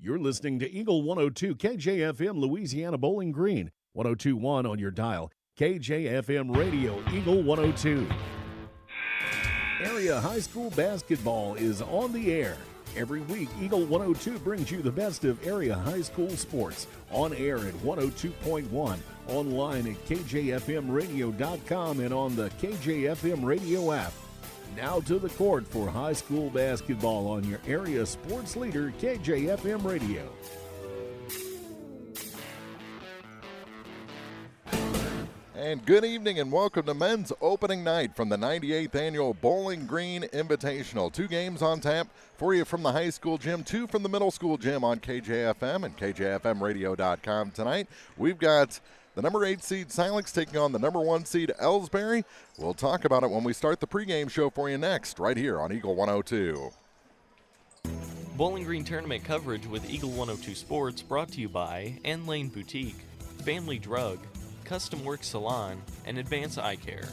You're listening to Eagle 102 KJFM Louisiana Bowling Green, 102.1 on your dial. KJFM Radio, Eagle 102. Area high school basketball is on the air. Every week, Eagle 102 brings you the best of area high school sports. On air at 102.1, online at kjfmradio.com, and on the KJFM radio app. Now to the court for high school basketball on your area sports leader, KJFM Radio. And good evening and welcome to men's opening night from the 98th Annual Bowling Green Invitational. 2 games on tap for you from the high school gym, 2 from the middle school gym on KJFM and KJFMradio.com tonight. We've got the number 8 seed Silex taking on the number 1 seed Elsberry. We'll talk about it when we start the pregame show for you next, right here on Eagle 102. Bowling Green tournament coverage with Eagle 102 Sports brought to you by N Lane Boutique, Family Drug, Custom Work Salon, and Advance Eye Care.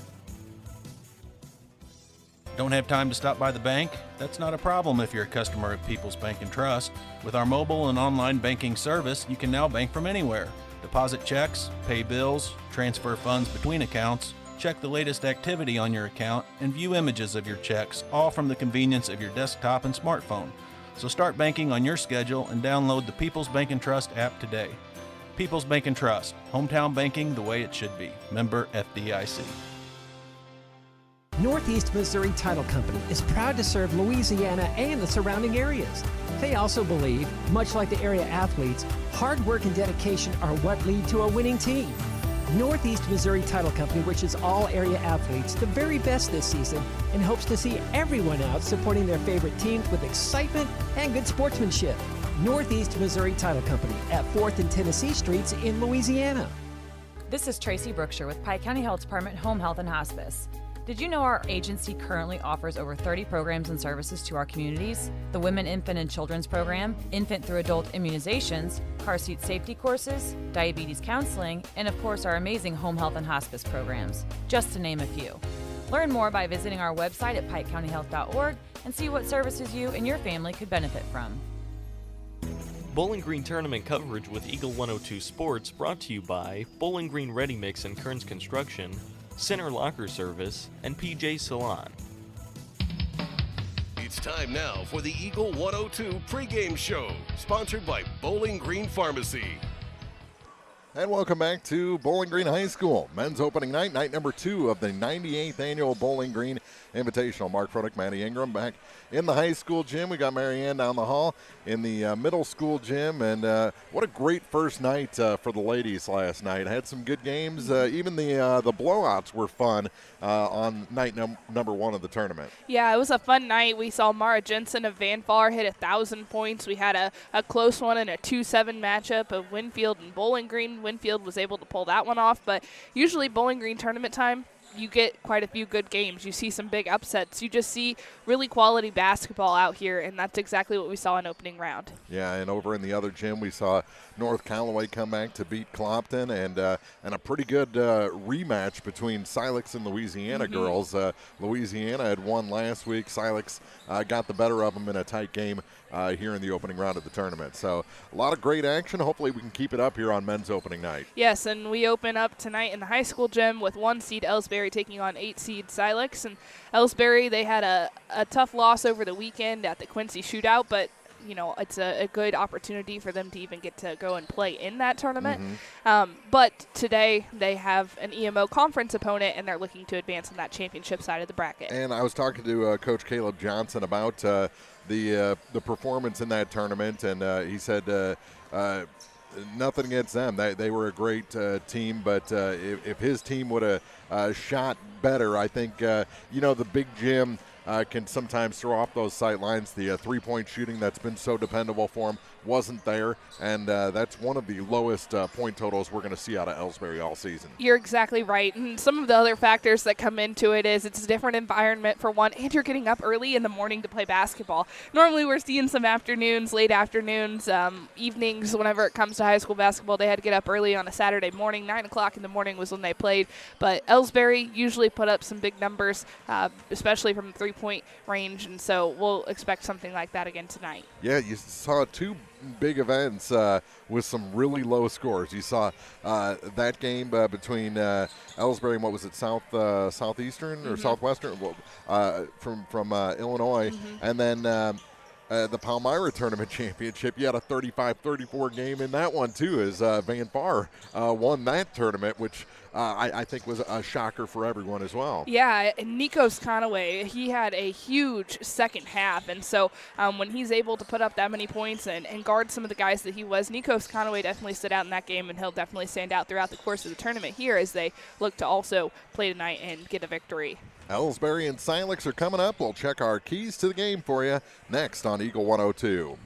Don't have time to stop by the bank? That's not a problem if you're a customer of People's Bank & Trust. With our mobile and online banking service, you can now bank from anywhere. Deposit checks, pay bills, transfer funds between accounts, check the latest activity on your account, and view images of your checks, all from the convenience of your desktop and smartphone. So start banking on your schedule and download the People's Bank & Trust app today. People's Bank & Trust, hometown banking the way it should be. Member FDIC. Northeast Missouri Title Company is proud to serve Louisiana and the surrounding areas. They also believe, much like the area athletes, hard work and dedication are what lead to a winning team. Northeast Missouri Title Company wishes all area athletes the very best this season and hopes to see everyone out supporting their favorite teams with excitement and good sportsmanship. Northeast Missouri Title Company at 4th and Tennessee Streets in Louisiana. This is Tracy Brookshire with Pike County Health Department Home Health and Hospice. Did you know our agency currently offers over 30 programs and services to our communities? The Women, Infant, and Children's Program, infant through adult immunizations, car seat safety courses, diabetes counseling, and of course our amazing home health and hospice programs, just to name a few. Learn more by visiting our website at pikecountyhealth.org and see what services you and your family could benefit from. Bowling Green tournament coverage with Eagle 102 Sports brought to you by Bowling Green Ready Mix and Kearns Construction, Center Locker Service, and PJ Salon. It's time now for the Eagle 102 pregame show, sponsored by Bowling Green Pharmacy. And welcome back to Bowling Green High School. Men's opening night, night number 2 of the 98th Annual Bowling Green Invitational. Mark Frodick, Maddie Ingram back in the high school gym. We got Marianne down the hall in the middle school gym. And what a great first night for the ladies last night. Had some good games. Even the blowouts were fun on night number 1 of the tournament. Yeah, it was a fun night. We saw Mara Jensen of Van Far hit 1,000 points. We had a close one in a 2-7 matchup of Winfield and Bowling Green. Winfield was able to pull that one off, but usually Bowling Green tournament time, you get quite a few good games. You see some big upsets. You just see really quality basketball out here, and that's exactly what we saw in opening round. Yeah, and over in the other gym, we saw North Callaway come back to beat Clopton, and a pretty good rematch between Silex and Louisiana girls. Louisiana had won last week. Silex got the better of them in a tight game here in the opening round of the tournament. So a lot of great action. Hopefully we can keep it up here on men's opening night. Yes, and we open up tonight in the high school gym with 1 seed Elsberry taking on 8 seed Silex. And Elsberry, they had a tough loss over the weekend at the Quincy Shootout, but you know, it's a good opportunity for them to even get to go and play in that tournament. But today they have an EMO conference opponent, and they're looking to advance in that championship side of the bracket. And I was talking to Coach Caleb Johnson about the performance in that tournament, and he said nothing against them. They were a great team, but if his team would have shot better, I think, the big gym can sometimes throw off those sight lines. The three-point shooting that's been so dependable for him wasn't there, and that's one of the lowest point totals we're going to see out of Elsberry all season. You're exactly right, and some of the other factors that come into it is it's a different environment for one, and you're getting up early in the morning to play basketball. Normally we're seeing some afternoons, late afternoons, evenings. Whenever it comes to high school basketball, they had to get up early on a Saturday morning. 9 o'clock in the morning was when they played, but Elsberry usually put up some big numbers, especially from the three-point 30-point range, and so we'll expect something like that again tonight. Yeah, you saw two big events with some really low scores. You saw that game between Elsberry and what was it, Southeastern or Southwestern from Illinois, and then the Palmyra Tournament Championship. You had a 35-34 game in that one too, as Van Far won that tournament, which I think was a shocker for everyone as well. Yeah, and Nikos Conaway, he had a huge second half, and so when he's able to put up that many points and guard some of the guys that he was, Nikos Conaway definitely stood out in that game, and he'll definitely stand out throughout the course of the tournament here as they look to also play tonight and get a victory. Elsberry and Silex are coming up. We'll check our keys to the game for you next on Eagle 102.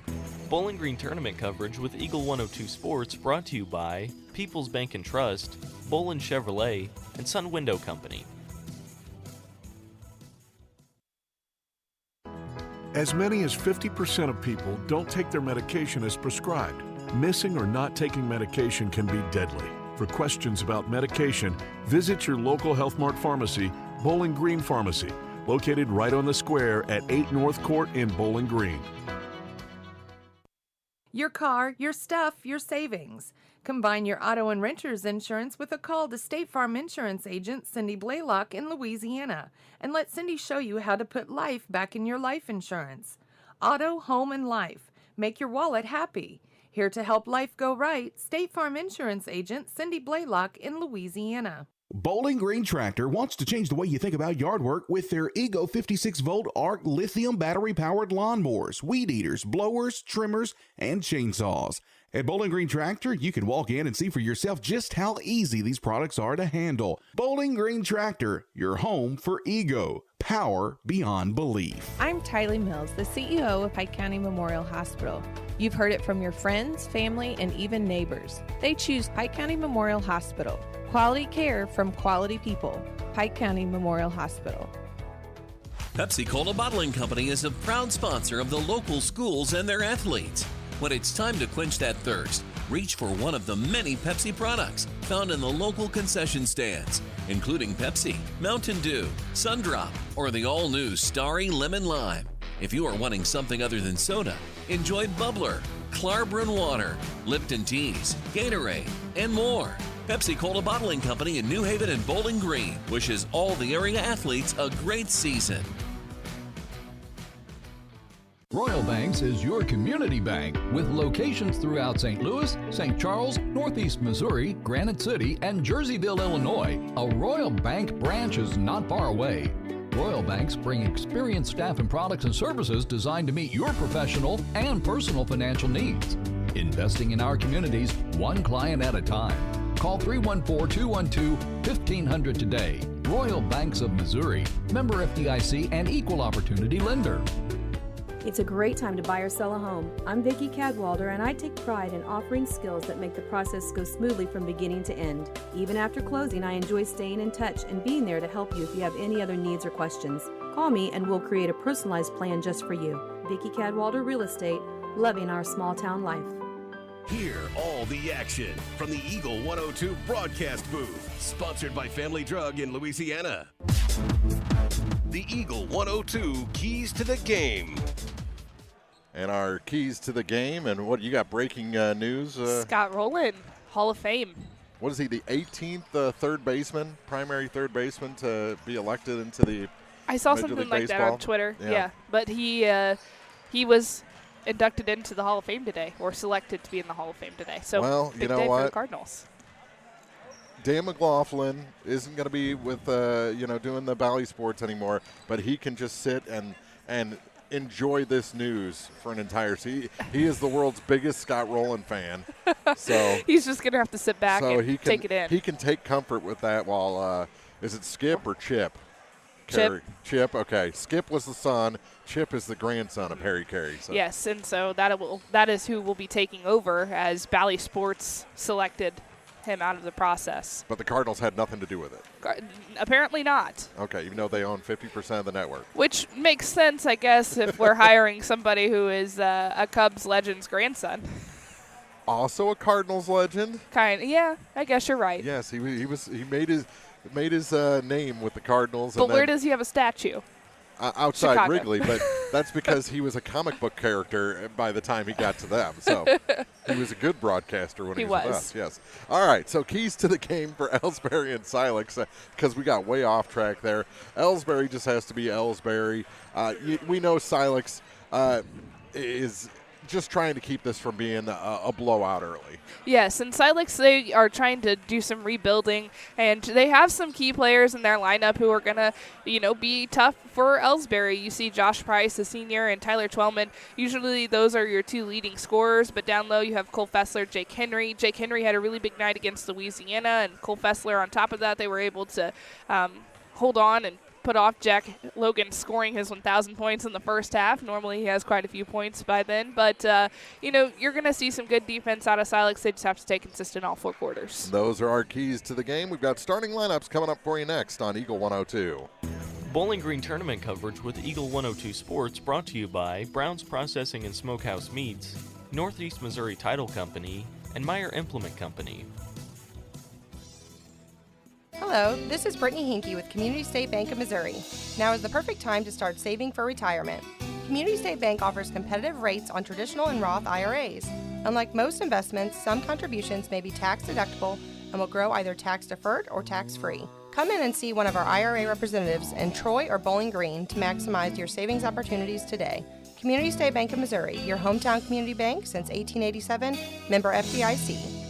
Bowling Green tournament coverage with Eagle 102 Sports brought to you by People's Bank and Trust, Bolin Chevrolet, and Sun Window Company. As many as 50% of people don't take their medication as prescribed. Missing or not taking medication can be deadly. For questions about medication, visit your local Health Mart pharmacy, Bowling Green Pharmacy, located right on the square at 8 North Court in Bowling Green. Your car, your stuff, your savings. Combine your auto and renter's insurance with a call to State Farm Insurance agent Cindy Blaylock in Louisiana, and let Cindy show you how to put life back in your life insurance. Auto, home, and life. Make your wallet happy. Here to help life go right, State Farm Insurance agent Cindy Blaylock in Louisiana. Bowling Green Tractor wants to change the way you think about yard work with their Ego 56-volt ARC lithium battery-powered lawnmowers, weed eaters, blowers, trimmers, and chainsaws. At Bowling Green Tractor, you can walk in and see for yourself just how easy these products are to handle. Bowling Green Tractor, your home for Ego. Power beyond belief. I'm Tylee Mills, the CEO of Pike County Memorial Hospital. You've heard it from your friends, family, and even neighbors. They choose Pike County Memorial Hospital. Quality care from quality people. Pike County Memorial Hospital. Pepsi-Cola Bottling Company is a proud sponsor of the local schools and their athletes. When it's time to quench that thirst, reach for one of the many Pepsi products found in the local concession stands, including Pepsi, Mountain Dew, Sundrop, or the all-new Starry Lemon Lime. If you are wanting something other than soda, enjoy Bubbler, Klarbrunn Water, Lipton Teas, Gatorade, and more. Pepsi-Cola Bottling Company in New Haven and Bowling Green wishes all the area athletes a great season. Royal Banks is your community bank with locations throughout St. Louis, St. Charles, Northeast Missouri, Granite City, and Jerseyville, Illinois. A Royal Bank branch is not far away. Royal Banks bring experienced staff and products and services designed to meet your professional and personal financial needs. Investing in our communities, one client at a time. Call 314-212-1500 today. Royal Banks of Missouri, member FDIC and equal opportunity lender. It's a great time to buy or sell a home. I'm Vicki Cadwalder, and I take pride in offering skills that make the process go smoothly from beginning to end. Even after closing, I enjoy staying in touch and being there to help you if you have any other needs or questions. Call me and we'll create a personalized plan just for you. Vicki Cadwalder Real Estate, loving our small town life. Hear all the action from the Eagle 102 broadcast booth, sponsored by Family Drug in Louisiana. The Eagle 102 Keys to the Game. And our keys to the game, and what you got breaking news? Scott Rowland, Hall of Fame. What is he, the 18th primary third baseman to be elected into the I saw Major something League like Baseball? that on Twitter. Yeah. But he was inducted into the Hall of Fame today, or selected to be in the Hall of Fame today. So well, big you know day what? for the Cardinals. Dan McLaughlin isn't going to be with doing the Bally Sports anymore, but he can just sit and enjoy this news for an entire season. He is the world's biggest Scott Rowland fan, so he's just going to have to sit back and he can, take it in. He can take comfort with that. While is it Skip or Chip? Chip. Okay, Skip was the son. Chip is the grandson of Harry Carey. So. Yes, and so that is who will be taking over as Bally Sports selected him out of the process. But the Cardinals had nothing to do with it. Apparently not. Okay, even though they own 50% of the network. Which makes sense, I guess, if we're hiring somebody who is a Cubs legend's grandson. Also a Cardinals legend. Yeah, I guess you're right. Yes, he made his name with the Cardinals. But where does he have a statue? outside Chicago. Wrigley, but that's because he was a comic book character by the time he got to them. So he was a good broadcaster when he was with us. Yes. All right, so keys to the game for Elsberry and Silex, because we got way off track there. Elsberry just has to be Elsberry. We know Silex is just trying to keep this from being a blowout early. Yes, and Silex, they are trying to do some rebuilding, and they have some key players in their lineup who are going to, be tough for Elsberry. You see Josh Price, the senior, and Tyler Twellman. Usually those are your two leading scorers, but down low you have Cole Fessler, Jake Henry. Jake Henry had a really big night against Louisiana, and Cole Fessler, on top of that, they were able to hold on and put off Jack Logan scoring his 1,000 points in the first half. Normally he has quite a few points by then. But, you're going to see some good defense out of Silex. They just have to stay consistent all 4 quarters. Those are our keys to the game. We've got starting lineups coming up for you next on Eagle 102. Bowling Green tournament coverage with Eagle 102 Sports brought to you by Brown's Processing and Smokehouse Meats, Northeast Missouri Title Company, and Meyer Implement Company. Hello, this is Brittany Hinkey with Community State Bank of Missouri. Now is the perfect time to start saving for retirement. Community State Bank offers competitive rates on traditional and Roth IRAs. Unlike most investments, some contributions may be tax deductible and will grow either tax deferred or tax free. Come in and see one of our IRA representatives in Troy or Bowling Green to maximize your savings opportunities today. Community State Bank of Missouri, your hometown community bank since 1887, member FDIC.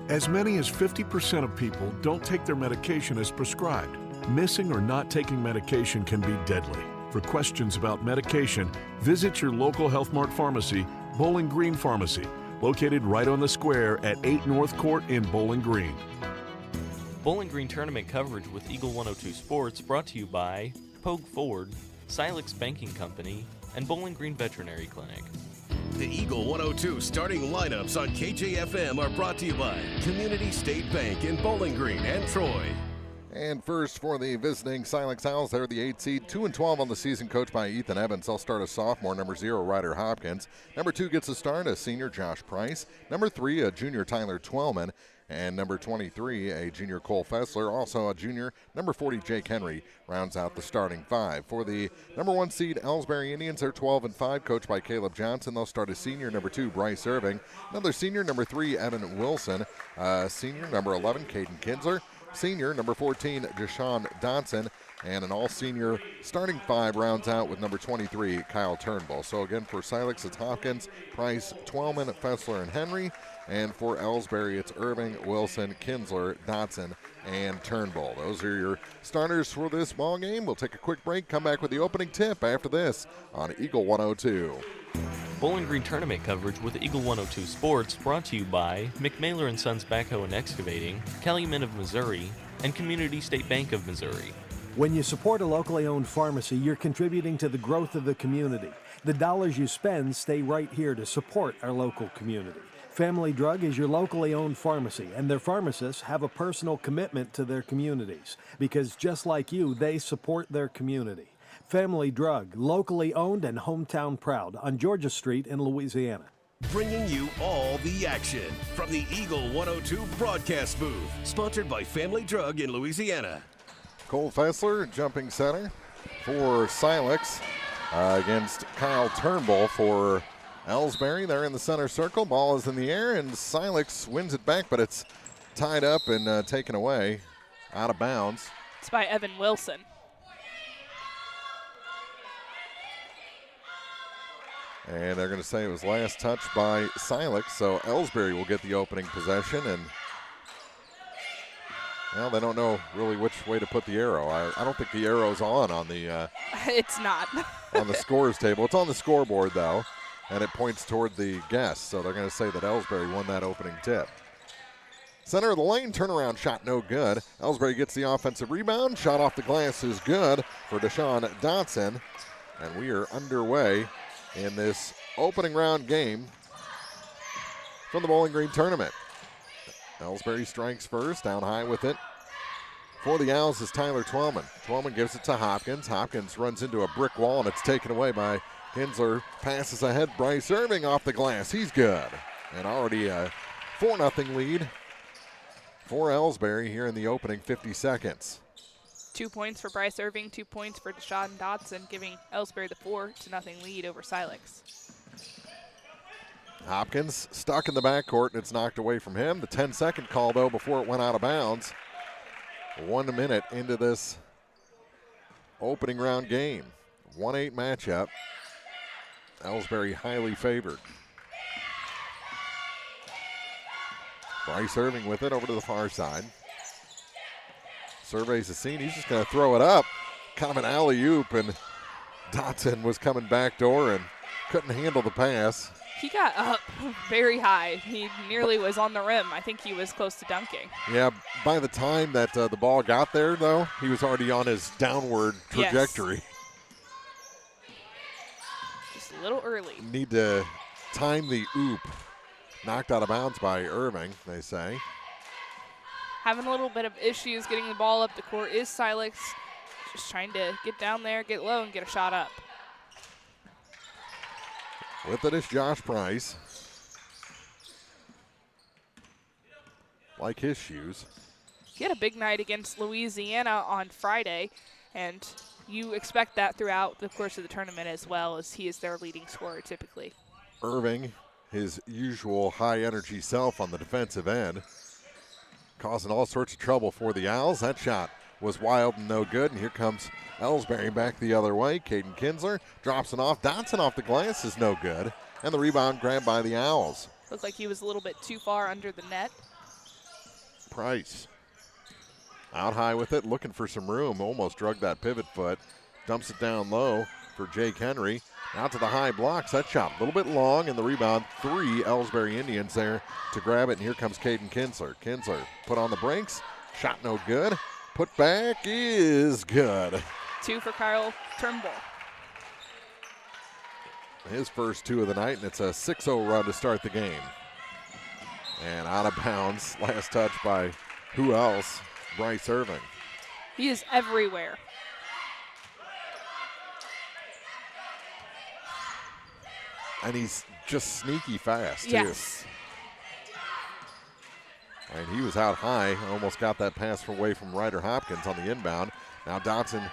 As many as 50% of people don't take their medication as prescribed. Missing or not taking medication can be deadly. For questions about medication, visit your local Health Mart pharmacy, Bowling Green Pharmacy, located right on the square at 8 North Court in Bowling Green. Bowling Green tournament coverage with Eagle 102 Sports brought to you by Pogue Ford, Silex Banking Company, and Bowling Green Veterinary Clinic. The Eagle 102 starting lineups on KJFM are brought to you by Community State Bank in Bowling Green and Troy. And first for the visiting Silex Owls, they're the 8 seed, 2-12 on the season, coached by Ethan Evans. They'll start a sophomore, number 0, Ryder Hopkins. Number 2 gets a start, a senior, Josh Price. Number 3, a junior, Tyler Twellman. And number 23, a junior, Cole Fessler. Also a junior, number 40, Jake Henry, rounds out the starting 5. For the number 1 seed, Elsberry Indians, they're 12-5, coached by Caleb Johnson. They'll start a senior, number 2, Bryce Irving. Another senior, number 3, Evan Wilson. Senior, number 11, Caden Kinsler. Senior, number 14, Deshaun Dodson. And an all-senior starting 5 rounds out with number 23, Kyle Turnbull. So again, for Silex, it's Hopkins, Price, Twellman, Fessler, and Henry. And for Elsberry, it's Irving, Wilson, Kinsler, Dodson, and Turnbull. Those are your starters for this ball game. We'll take a quick break, come back with the opening tip after this on Eagle 102. Bowling Green tournament coverage with Eagle 102 Sports brought to you by McMailer & Sons Backhoe and Excavating, Calumet of Missouri, and Community State Bank of Missouri. When you support a locally owned pharmacy, you're contributing to the growth of the community. The dollars you spend stay right here to support our local community. Family Drug is your locally owned pharmacy, and their pharmacists have a personal commitment to their communities because just like you, they support their community. Family Drug, locally owned and hometown proud on Georgia Street in Louisiana. Bringing you all the action from the Eagle 102 broadcast booth, sponsored by Family Drug in Louisiana. Cole Fessler, jumping center for Silex against Kyle Turnbull for Elsberry. They're in the center circle. Ball is in the air, and Silex wins it back, but it's tied up and taken away out of bounds. It's by Evan Wilson. And they're going to say it was last touched by Silex, so Elsberry will get the opening possession. And, well, they don't know really which way to put the arrow. I don't think the arrow's on the it's not. on the scores table. It's on the scoreboard, though, and it points toward the guests. So they're going to say that Elsberry won that opening tip. Center of the lane, turnaround shot no good. Elsberry gets the offensive rebound. Shot off the glass is good for Deshaun Dodson. And we are underway in this opening round game from the Bowling Green tournament. Elsberry strikes first, down high with it. For the Owls is Tyler Twellman. Twellman gives it to Hopkins. Hopkins runs into a brick wall, and it's taken away by Kinsler. Passes ahead, Bryce Irving off the glass. He's good. And already a 4-0 lead for Elsberry here in the opening 50 seconds. 2 points for Bryce Irving, 2 points for Deshaun Dotson, giving Elsberry the 4-0 lead over Silex. Hopkins stuck in the backcourt, and it's knocked away from him. The 10-second call, though, before it went out of bounds. 1 minute into this opening round game. 1-8 matchup. Elsberry highly favored. Bryce Irving with it over to the far side. Surveys the scene. He's just going to throw it up. Kind of an alley-oop, and Dotson was coming backdoor and couldn't handle the pass. He got up very high. He nearly was on the rim. I think he was close to dunking. Yeah, by the time that the ball got there, though, he was already on his downward trajectory. Yes. Just a little early. Need to time the oop. Knocked out of bounds by Irving, they say. Having a little bit of issues getting the ball up the court is Silex. Just trying to get down there, get low, and get a shot up. With it is Josh Price. Like his shoes. He had a big night against Louisiana on Friday, and you expect that throughout the course of the tournament as well, as he is their leading scorer typically. Irving, his usual high-energy self on the defensive end, causing all sorts of trouble for the Owls. That shot was wild and no good, and here comes Elsberry back the other way. Caden Kinsler drops it off. Dotson off the glass is no good, and the rebound grabbed by the Owls. Looked like he was a little bit too far under the net. Price out high with it, looking for some room. Almost drug that pivot foot. Dumps it down low for Jake Henry. Out to the high blocks. That shot a little bit long, and the rebound. 3 Elsberry Indians there to grab it, and here comes Caden Kinsler. Kinsler put on the brakes. Shot no good. Put back is good. 2 for Kyle Turnbull. His first 2 of the night, and it's a 6-0 run to start the game. And out of bounds. Last touch by who else? Bryce Irving. He is everywhere. And he's just sneaky fast, too. Yes. And he was out high, almost got that pass away from Ryder Hopkins on the inbound. Now Dotson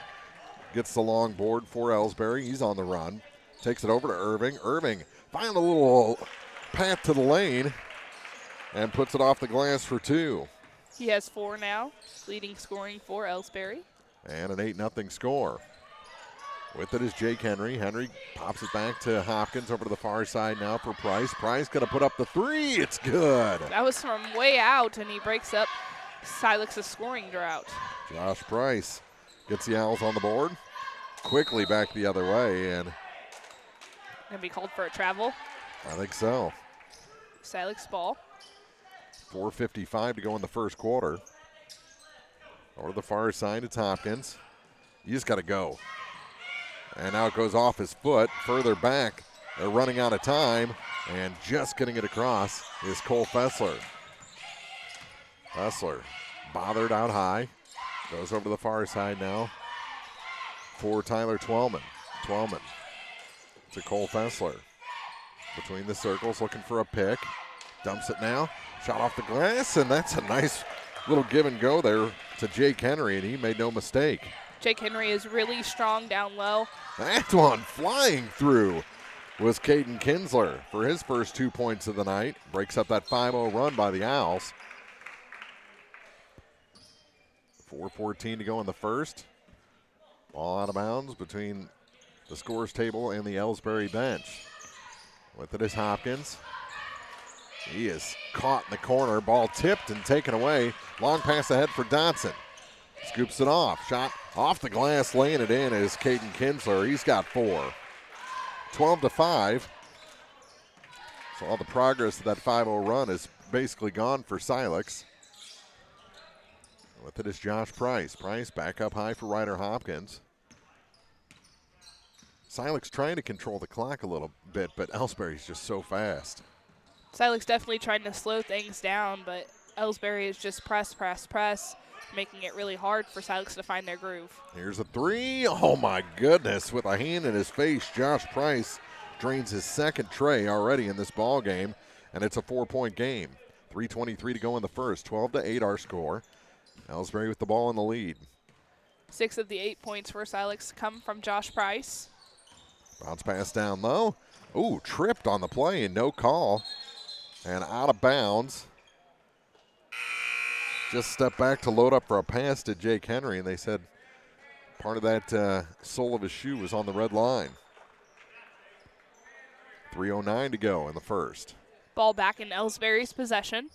gets the long board for Elsberry. He's on the run. Takes it over to Irving. Irving finds a little path to the lane and puts it off the glass for 2. He has 4 now, leading scoring for Elsberry. And an 8-0 score. With it is Jake Henry. Henry pops it back to Hopkins over to the far side now for Price. Price going to put up the 3. It's good. That was from way out, and he breaks up Silex's scoring drought. Josh Price gets the Owls on the board. Quickly back the other way, and Going to be called for a travel. I think so. Silex ball. 4:55 to go in the first quarter. Over to the far side, it's Hopkins. You just got to go. And now it goes off his foot. Further back, they're running out of time. And just getting it across is Cole Fessler. Fessler bothered out high. Goes over to the far side now for Tyler Twellman. Twellman to Cole Fessler. Between the circles, looking for a pick. Dumps it now. Shot off the glass, and that's a nice little give and go there to Jake Henry, and he made no mistake. Jake Henry is really strong down low. That one flying through was Caden Kinsler for his first 2 points of the night. Breaks up that 5-0 run by the Owls. 4:14 to go in the first. Ball out of bounds between the scores table and the Elsberry bench. With it is Hopkins. He is caught in the corner. Ball tipped and taken away. Long pass ahead for Dotson. Scoops it off. Shot off the glass, laying it in is Caden Kinsler. He's got 4. 12-5. So all the progress of that 5-0 run is basically gone for Silex. With it is Josh Price. Price back up high for Ryder Hopkins. Silex trying to control the clock a little bit, but Elsberry's just so fast. Silex definitely trying to slow things down, but Elsberry is just press, making it really hard for Silex to find their groove. Here's a 3. Oh, my goodness. With a hand in his face, Josh Price drains his second tray already in this ball game, and it's a 4-point game. 3:23 to go in the first. 12-8 our score. Elsberry with the ball in the lead. 6 of the 8 points for Silex come from Josh Price. Bounce pass down low. Ooh, tripped on the play and no call. And out of bounds. Just stepped back to load up for a pass to Jake Henry, and they said part of that sole of his shoe was on the red line. 3:09 to go in the first. Ball back in Elsberry's possession.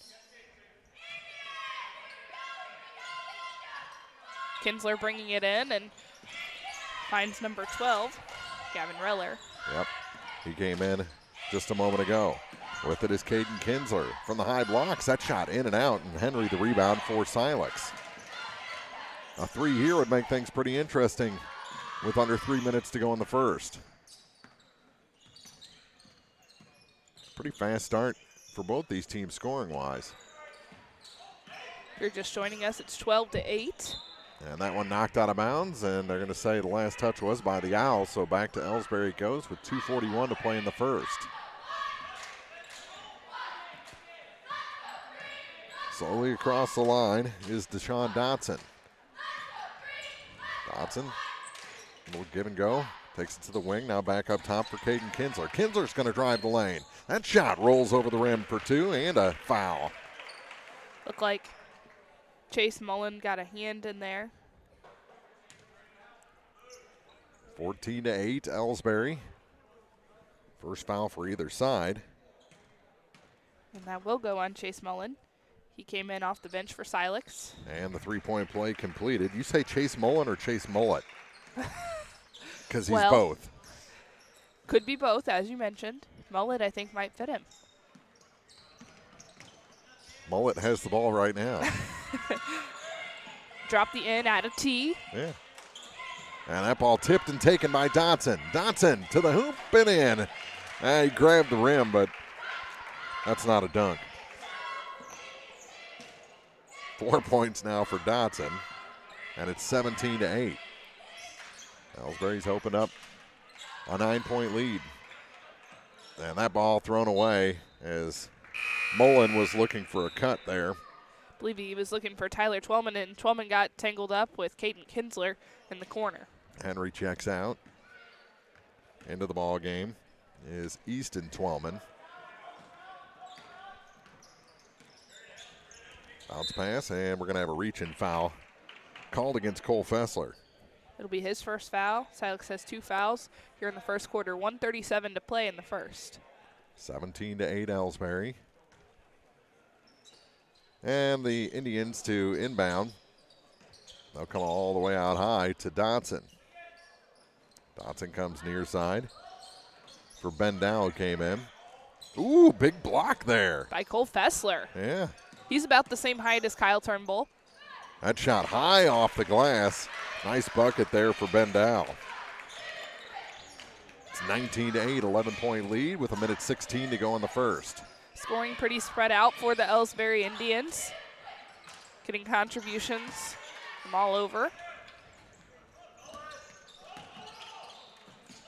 Kinsler bringing it in and finds number 12, Gavin Reller. Yep, he came in just a moment ago. With it is Caden Kinsler from the high blocks. That shot in and out, and Henry the rebound for Silex. A 3 here would make things pretty interesting with under 3 minutes to go in the first. Pretty fast start for both these teams scoring-wise. If you're just joining us, it's 12-8. And that one knocked out of bounds, and they're going to say the last touch was by the Owls, so back to Elsberry it goes with 2:41 to play in the first. Slowly across the line is Deshaun Dotson. Dotson, a little give and go, takes it to the wing, now back up top for Caden Kinsler. Kinsler's going to drive the lane. That shot rolls over the rim for 2 and a foul. Looked like Chase Mullen got a hand in there. 14-8, Elsberry. First foul for either side. And that will go on Chase Mullen. He came in off the bench for Silex. And the three-point play completed. You say Chase Mullen or Chase Mullet? Because he's both. Could be both, as you mentioned. Mullet, I think, might fit him. Mullet has the ball right now. Drop the in, add a T. Yeah. And that ball tipped and taken by Dotson. Dotson to the hoop and in. He grabbed the rim, but that's not a dunk. 4 points now for Dotson, and it's 17-8. Elsberry's opened up a 9-point lead. And that ball thrown away as Mullen was looking for a cut there. I believe he was looking for Tyler Twellman, and Twellman got tangled up with Caden Kinsler in the corner. Henry checks out. Into the ball game is Easton Twellman. Bounce pass, and we're going to have a reach-in foul called against Cole Fessler. It'll be his first foul. Silex has 2 fouls here in the first quarter. 1:37 to play in the first. 17-8 Elsberry. And the Indians to inbound. They'll come all the way out high to Dotson. Dotson comes near side for Ben Dow, came in. Ooh, big block there. By Cole Fessler. Yeah. He's about the same height as Kyle Turnbull. That shot high off the glass. Nice bucket there for Ben Dow. It's 19-8, 11-point lead with 1:16 to go in the first. Scoring pretty spread out for the Elsberry Indians. Getting contributions from all over.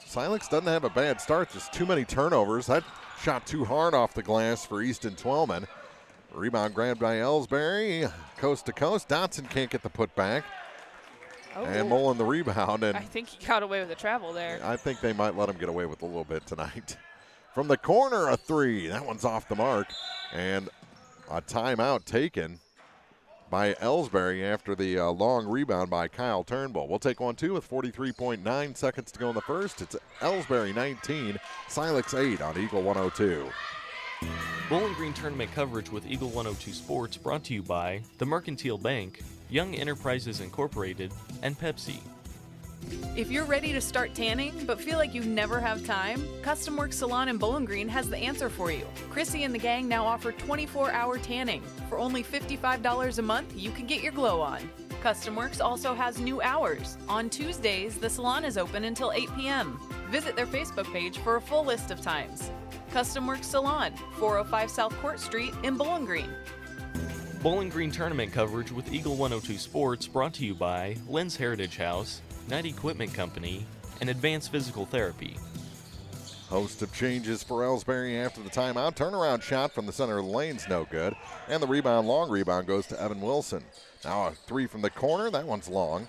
Silex doesn't have a bad start, just too many turnovers. That shot too hard off the glass for Easton Twellman. Rebound grabbed by Elsberry, coast to coast. Dotson can't get the putback. Oh. And Mullen the rebound. And I think he got away with the travel there. I think they might let him get away with a little bit tonight. From the corner, a 3. That one's off the mark. And a timeout taken by Elsberry after the long rebound by Kyle Turnbull. We'll take 1-2 with 43.9 seconds to go in the first. It's Elsberry 19, Silex 8 on Eagle 102. Bowling Green Tournament coverage with Eagle 102 Sports brought to you by the Mercantile Bank, Young Enterprises Incorporated, and Pepsi. If you're ready to start tanning but feel like you never have time, Custom Works Salon in Bowling Green has the answer for you. Chrissy and the gang now offer 24-hour tanning. For only $55 a month, you can get your glow on. Custom Works also has new hours. On Tuesdays, the salon is open until 8 p.m. Visit their Facebook page for a full list of times. Custom Works Salon, 405 South Court Street in Bowling Green. Bowling Green Tournament coverage with Eagle 102 Sports brought to you by Lynn's Heritage House, Knight Equipment Company, and Advanced Physical Therapy. Host of changes for Elsberry after the timeout. Turnaround shot from the center of the lane's no good. And the rebound, long rebound, goes to Evan Wilson. Now a 3 from the corner. That one's long.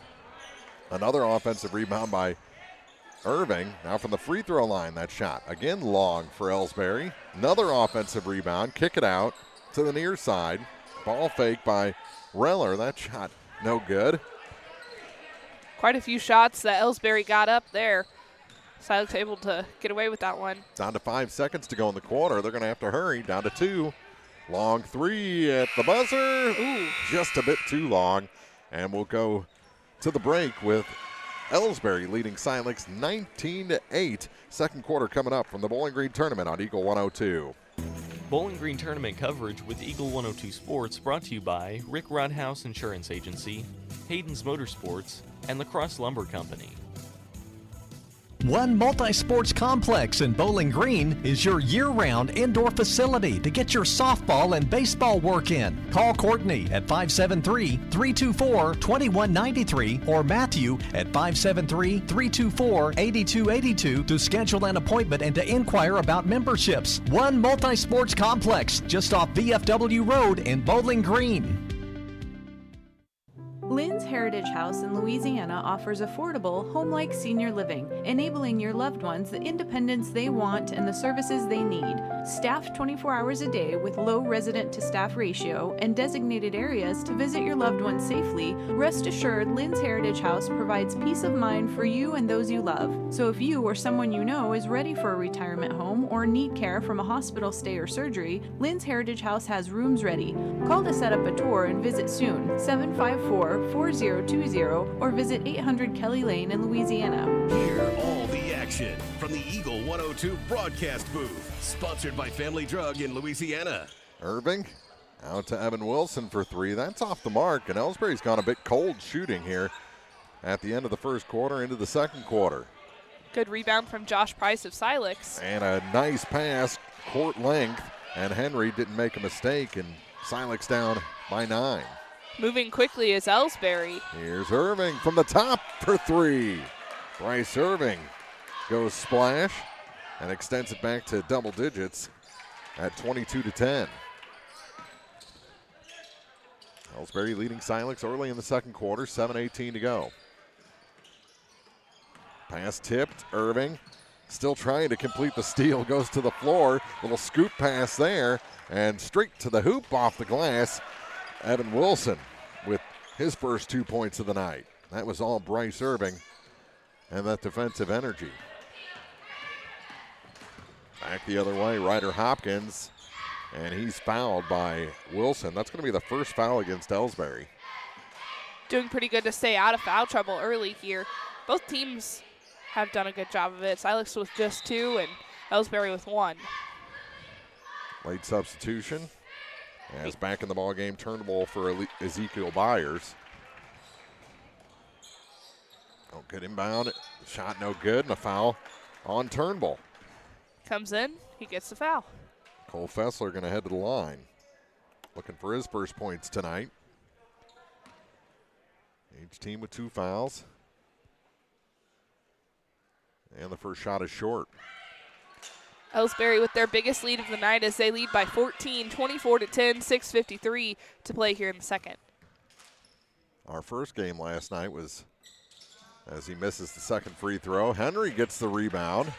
Another offensive rebound by Irving. Now from the free throw line, that shot. Again long for Elsberry. Another offensive rebound. Kick it out to the near side. Ball fake by Reller. That shot no good. Quite a few shots that Elsberry got up there. Silex able to get away with that one. Down to 5 seconds to go in the quarter. They're going to have to hurry. Down to 2. Long three at the buzzer. Ooh. Just a bit too long. And we'll go to the break with Elsberry leading Silex 19-8. Second quarter coming up from the Bowling Green Tournament on Eagle 102. Bowling Green Tournament coverage with Eagle 102 Sports brought to you by Rick Rodhouse Insurance Agency, Hayden's Motorsports, and La Crosse Lumber Company. One Multi-Sports Complex in Bowling Green is your year-round indoor facility to get your softball and baseball work in. Call Courtney at 573-324-2193 or Matthew at 573-324-8282 to schedule an appointment and to inquire about memberships. One Multi-Sports Complex just off VFW Road in Bowling Green. Lynn's Heritage House in Louisiana offers affordable, home-like senior living, enabling your loved ones the independence they want and the services they need. Staffed 24 hours a day with low resident-to-staff ratio and designated areas to visit your loved ones safely, rest assured Lynn's Heritage House provides peace of mind for you and those you love. So if you or someone you know is ready for a retirement home or need care from a hospital stay or surgery, Lynn's Heritage House has rooms ready. Call to set up a tour and visit soon, 754-4020 or visit 800 Kelly Lane in Louisiana. Hear all the action from the Eagle 102 broadcast booth. Sponsored by Family Drug in Louisiana. Irving out to Evan Wilson for three. That's off the mark, and Elsberry's gone a bit cold shooting here at the end of the first quarter into the second quarter. Good rebound from Josh Price of Silex. And a nice pass, court length, and Henry didn't make a mistake, and Silex down by 9. Moving quickly is Elsberry. Here's Irving from the top for three. Bryce Irving goes splash and extends it back to double digits at 22-10. Elsberry leading Silex early in the second quarter, 7:18 to go. Pass tipped, Irving still trying to complete the steal, goes to the floor, little scoop pass there, and straight to the hoop off the glass. Evan Wilson with his first 2 points of the night. That was all Bryce Irving and that defensive energy. Back the other way, Ryder Hopkins, and he's fouled by Wilson. That's going to be the first foul against Elsberry. Doing pretty good to stay out of foul trouble early here. Both teams have done a good job of it. Silex with just 2 and Elsberry with 1. Late substitution. As back in the ball game, Turnbull for Ezekiel Byers. Oh, good inbound. Shot no good, and a foul on Turnbull. Comes in, he gets the foul. Cole Fessler going to head to the line. Looking for his first points tonight. Each team with 2 fouls. And the first shot is short. Elsberry with their biggest lead of the night as they lead by 14, 24-10, 6:53 to play here in the second. Our first game last night was as he misses the second free throw. Henry gets the rebound.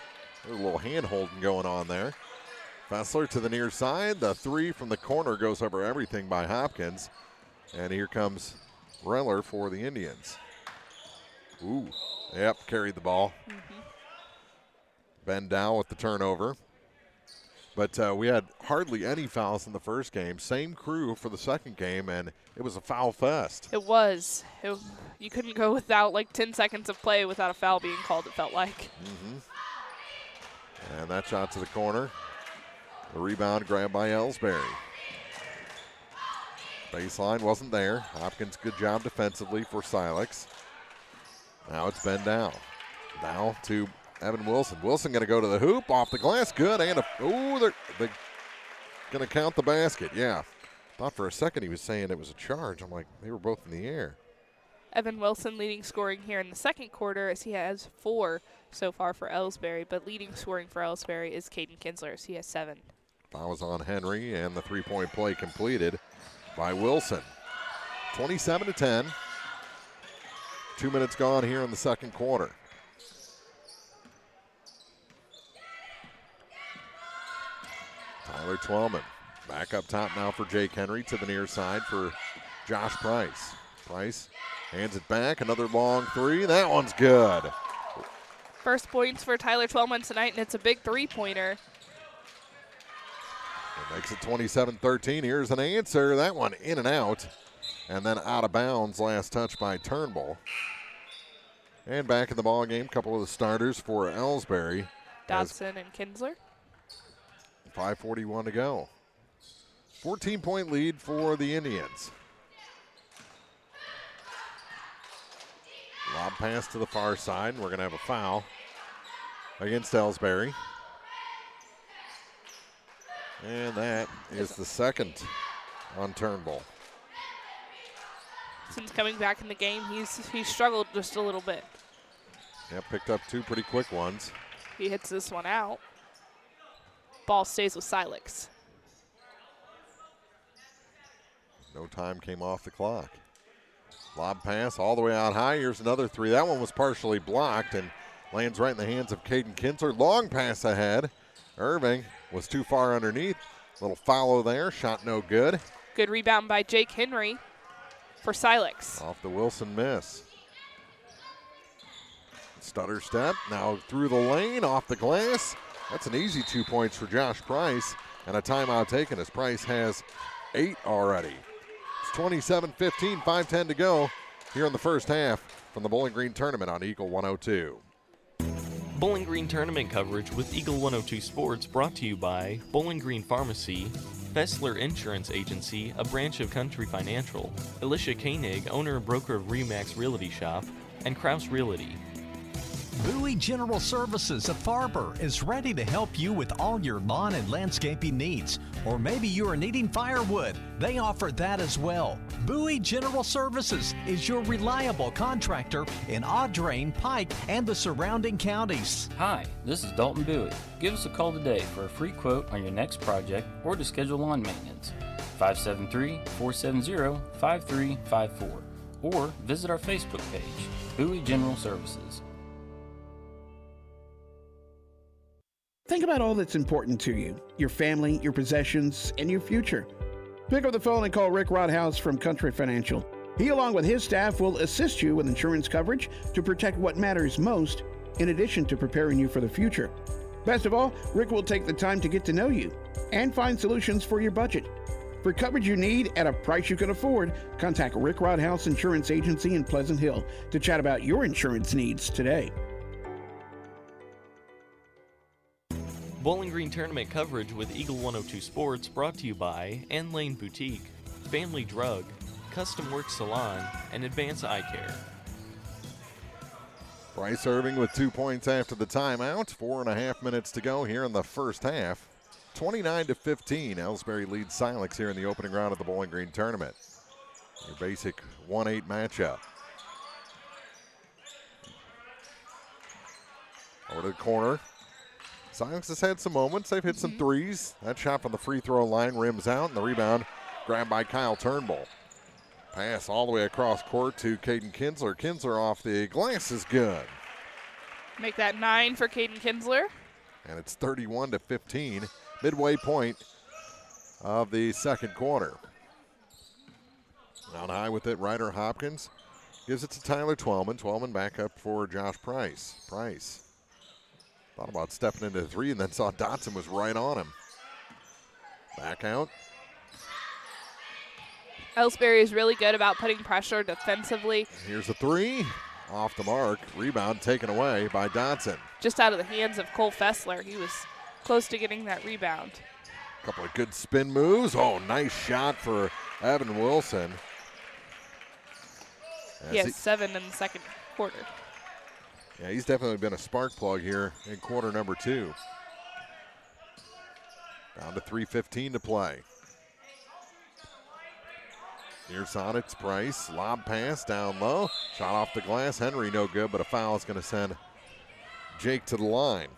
There's a little hand-holding going on there. Fessler to the near side. The three from the corner goes over everything by Hopkins. And here comes Reller for the Indians. Ooh, yep, carried the ball. Ben Dow with the turnover. But we had hardly any fouls in the first game. Same crew for the second game, and it was a foul fest. It was. You couldn't go without like 10 seconds of play without a foul being called, it felt like. And that shot to the corner. The rebound grabbed by Elsberry. Baseline wasn't there. Hopkins, good job defensively for Silex. Now it's Ben Dow. Dow to Evan Wilson. Wilson going to go to the hoop, off the glass, good, and they're going to count the basket. Yeah, thought for a second he was saying it was a charge. I'm like, they were both in the air. Evan Wilson leading scoring here in the second quarter as he has 4 so far for Elsberry, but leading scoring for Elsberry is Caden Kinsler as he has 7. Foul was on Henry, and the three-point play completed by Wilson. 27-10. 2 minutes gone here in the second quarter. Tyler Twellman back up top now for Jake Henry to the near side for Josh Price. Price hands it back, another long three. That one's good. First points for Tyler Twellman tonight, and it's a big three-pointer. It makes it 27-13. Here's an answer. That one in and out. And then out of bounds. Last touch by Turnbull. And back in the ball game, a couple of the starters for Elsberry. Dodson and Kinsler. 5:41 to go. 14-point lead for the Indians. Lob pass to the far side. We're going to have a foul against Elsberry. And that is the second on Turnbull. Since coming back in the game, he's struggled just a little bit. Yeah, picked up two pretty quick ones. He hits this one out. Ball stays with Silex. No time came off the clock. Lob pass all the way out high. Here's another three. That one was partially blocked and lands right in the hands of Caden Kinsler. Long pass ahead. Irving was too far underneath. Little follow there. Shot no good. Good rebound by Jake Henry for Silex. Off the Wilson miss. Stutter step. Now through the lane. Off the glass. That's an easy 2 points for Josh Price. And a timeout taken as Price has 8 already. It's 27-15, 5:10 to go here in the first half from the Bowling Green Tournament on Eagle 102. Bowling Green Tournament coverage with Eagle 102 Sports brought to you by Bowling Green Pharmacy, Fessler Insurance Agency, a branch of Country Financial, Alicia Koenig, owner and broker of Remax Realty Shop, and Kraus Realty. Bowie General Services of Farber is ready to help you with all your lawn and landscaping needs. Or maybe you are needing firewood. They offer that as well. Bowie General Services is your reliable contractor in Audrain, Pike, and the surrounding counties. Hi, this is Dalton Bowie. Give us a call today for a free quote on your next project or to schedule lawn maintenance. 573-470-5354. Or visit our Facebook page, Bowie General Services. Think about all that's important to you, your family, your possessions, and your future. Pick up the phone and call Rick Rodhouse from Country Financial. He, along with his staff, will assist you with insurance coverage to protect what matters most, in addition to preparing you for the future. Best of all, Rick will take the time to get to know you and find solutions for your budget. For coverage you need at a price you can afford, contact Rick Rodhouse Insurance Agency in Pleasant Hill to chat about your insurance needs today. Bowling Green Tournament coverage with Eagle 102 Sports brought to you by Ann Lane Boutique, Family Drug, Custom Work Salon, and Advance Eye Care. Bryce Irving with 2 points after the timeout. 4.5 minutes to go here in the first half. 29-15. Elsberry leads Silex here in the opening round of the Bowling Green Tournament. Your basic 1-8 matchup. Over to the corner. Silex has had some moments. They've hit some threes. That shot from the free throw line rims out, and the rebound grabbed by Kyle Turnbull. Pass all the way across court to Caden Kinsler. Kinsler off the glass is good. Make that 9 for Caden Kinsler. And it's 31-15, midway point of the second quarter. On high with it, Ryder Hopkins gives it to Tyler Twellman. Twellman back up for Josh Price. Price thought about stepping into the three and then saw Dotson was right on him. Back out. Elsberry is really good about putting pressure defensively. Here's a three. Off the mark. Rebound taken away by Dotson. Just out of the hands of Cole Fessler. He was close to getting that rebound. A couple of good spin moves. Oh, nice shot for Evan Wilson. He has 7 in the second quarter. Yeah, he's definitely been a spark plug here in quarter number 2. Down to 3:15 to play. Here's Sonnet's Price. Lob pass down low. Shot off the glass. Henry no good, but a foul is going to send Jake to the line.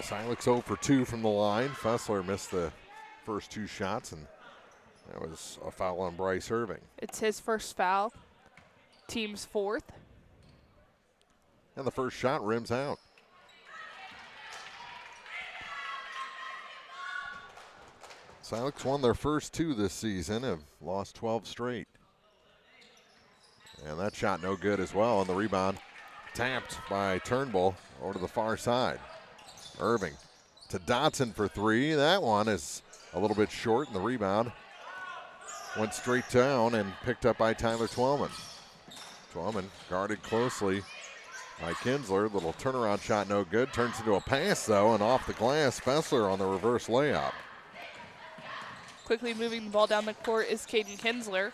Silex 0 for 2 from the line. Fessler missed the first 2 shots, and that was a foul on Bryce Irving. It's his first foul. team's fourth. And the first shot rims out. Silex won their first 2 this season, have lost 12 straight. And that shot no good as well, and the rebound tapped by Turnbull over to the far side. Irving to Dotson for 3. That one is a little bit short, and the rebound went straight down and picked up by Tyler Twellman. Twellman guarded closely by Kinsler. Little turnaround shot no good. Turns into a pass, though, and off the glass, Fessler on the reverse layup. Quickly moving the ball down the court is Caden Kinsler.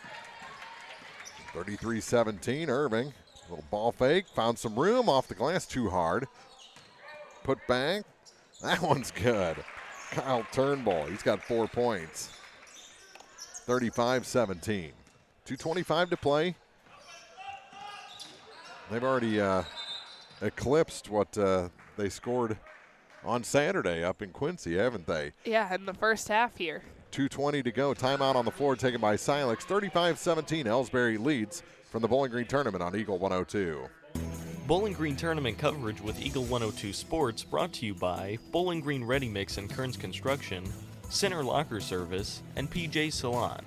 33-17, Irving. Little ball fake, found some room off the glass, too hard. Put back, that one's good. Kyle Turnbull, he's got 4 points. 35-17. 2:25 to play. They've already eclipsed what they scored on Saturday up in Quincy, haven't they? Yeah, in the first half here. 2:20 to go. Timeout on the floor taken by Silex. 35-17. Elsberry leads from the Bowling Green Tournament on Eagle 102. Bowling Green Tournament coverage with Eagle 102 Sports brought to you by Bowling Green Ready Mix and Kearns Construction, Center Locker Service, and PJ Salon.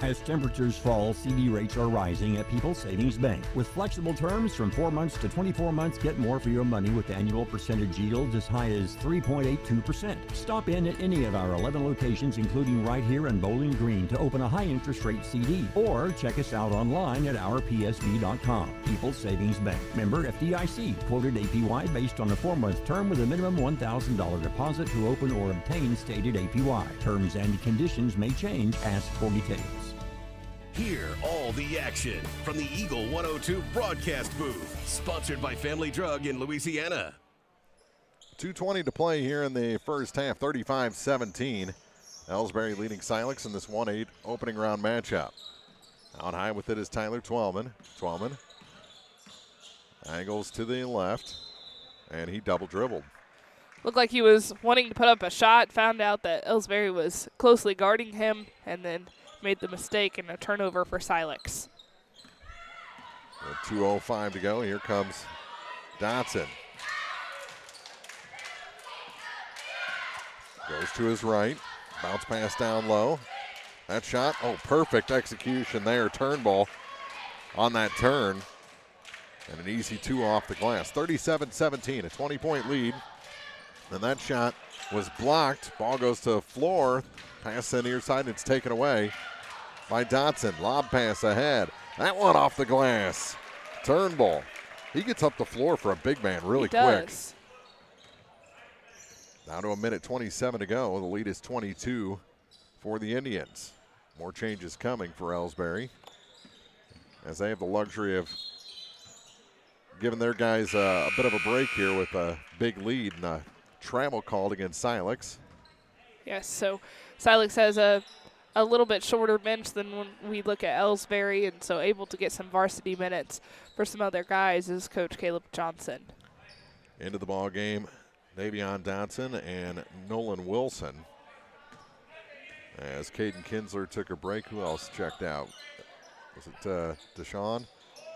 As temperatures fall, CD rates are rising at People's Savings Bank. With flexible terms from 4 months to 24 months, get more for your money with annual percentage yields as high as 3.82%. Stop in at any of our 11 locations, including right here in Bowling Green, to open a high-interest rate CD. Or check us out online at ourpsb.com. People's Savings Bank. Member FDIC. Quoted APY based on a 4-month term with a minimum $1,000 deposit to open or obtain stated APY. Terms and conditions may change. Ask for details. Hear all the action from the Eagle 102 broadcast booth. Sponsored by Family Drug in Louisiana. 2:20 to play here in the first half, 35-17. Elsberry leading Silex in this 1-8 opening round matchup. Out high with it is Tyler Twellman. Twellman angles to the left, and he double dribbled. Looked like he was wanting to put up a shot, found out that Elsberry was closely guarding him, and then made the mistake and a turnover for Silex. 2:05 to go. Here comes Dotson. Goes to his right. Bounce pass down low. That shot, perfect execution there. Turnbull on that turn. And an easy 2 off the glass. 37-17, a 20-point lead. And that shot was blocked. Ball goes to the floor. Pass to the near side, and it's taken away by Dotson. Lob pass ahead. That one off the glass. Turnbull. He gets up the floor for a big man really quick. Down to 1:27 to go. The lead is 22 for the Indians. More changes coming for Elsberry, as they have the luxury of giving their guys a bit of a break here with a big lead and a travel called against Silex. Yes, so Silex has a little bit shorter bench than when we look at Elsberry, and so able to get some varsity minutes for some other guys is Coach Caleb Johnson. Into the ball game, Davion Dotson and Nolan Wilson. As Caden Kinsler took a break, who else checked out? Was it Deshaun?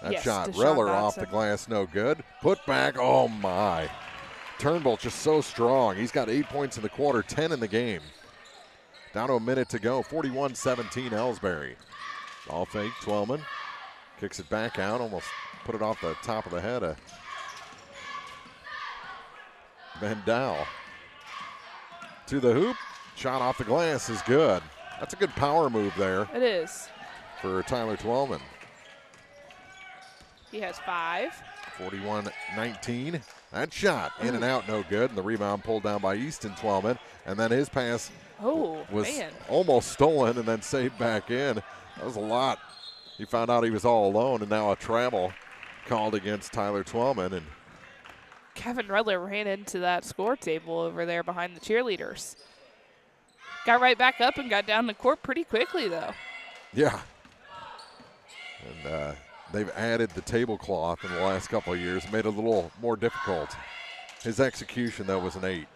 That yes, shot, Deshaun Reller Dotson. off the glass, no good. Put back, oh my. Turnbull just so strong. He's got 8 points in the quarter, 10 in the game. Down to a minute to go, 41-17 Elsberry. Ball fake, Twellman kicks it back out, almost put it off the top of the head of Bendal. To the hoop, shot off the glass is good. That's a good power move there. It is. For Tyler Twellman. He has 5. 41-19. That shot in and out, no good. And the rebound pulled down by Easton Twellman. And then his pass was almost stolen and then saved back in. That was a lot. He found out he was all alone, and now a travel called against Tyler Twellman. And Kevin Redler ran into that score table over there behind the cheerleaders. Got right back up and got down the court pretty quickly, though. yeah. And they've added the tablecloth in the last couple of years, made it a little more difficult. His execution, though, was an 8.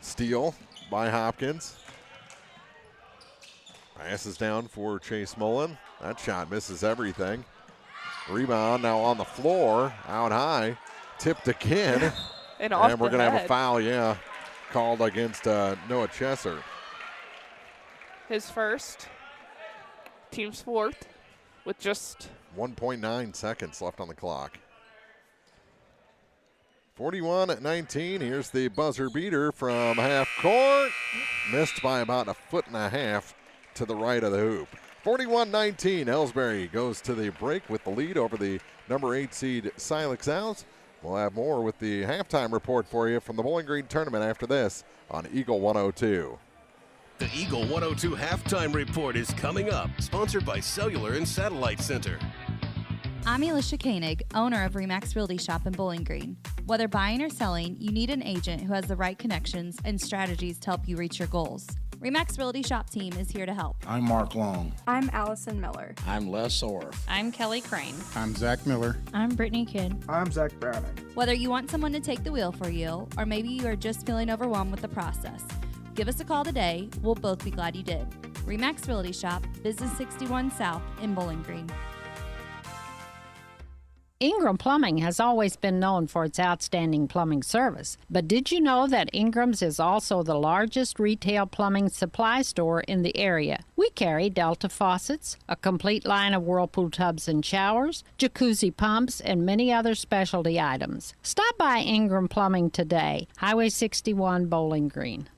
Steal by Hopkins. Passes down for Chase Mullen. That shot misses everything. Rebound now on the floor, out high, tipped again. and we're going to have a foul, called against Noah Chesser. His first, team's fourth, with just 1.9 seconds left on the clock. 41-19. Here's the buzzer beater from half court. Missed by about 1.5 feet to the right of the hoop. 41-19. Elsberry goes to the break with the lead over the number 8 seed Silex Owls. We'll have more with the halftime report for you from the Bowling Green tournament after this on Eagle 102. The Eagle 102 halftime report is coming up, sponsored by Cellular and Satellite Center. I'm Elisha Koenig, owner of RE/MAX Realty Shop in Bowling Green. Whether buying or selling, you need an agent who has the right connections and strategies to help you reach your goals. RE/MAX Realty Shop team is here to help. I'm Mark Long. I'm Allison Miller. I'm Les Orr. I'm Kelly Crane. I'm Zach Miller. I'm Brittany Kidd. I'm Zach Browning. Whether you want someone to take the wheel for you, or maybe you are just feeling overwhelmed with the process, give us a call today. We'll both be glad you did. RE/MAX Realty Shop, Business 61 South in Bowling Green. Ingram Plumbing has always been known for its outstanding plumbing service, but did you know that Ingram's is also the largest retail plumbing supply store in the area? We carry Delta faucets, a complete line of Whirlpool tubs and showers, jacuzzi pumps, and many other specialty items. Stop by Ingram Plumbing today, Highway 61, Bowling Green.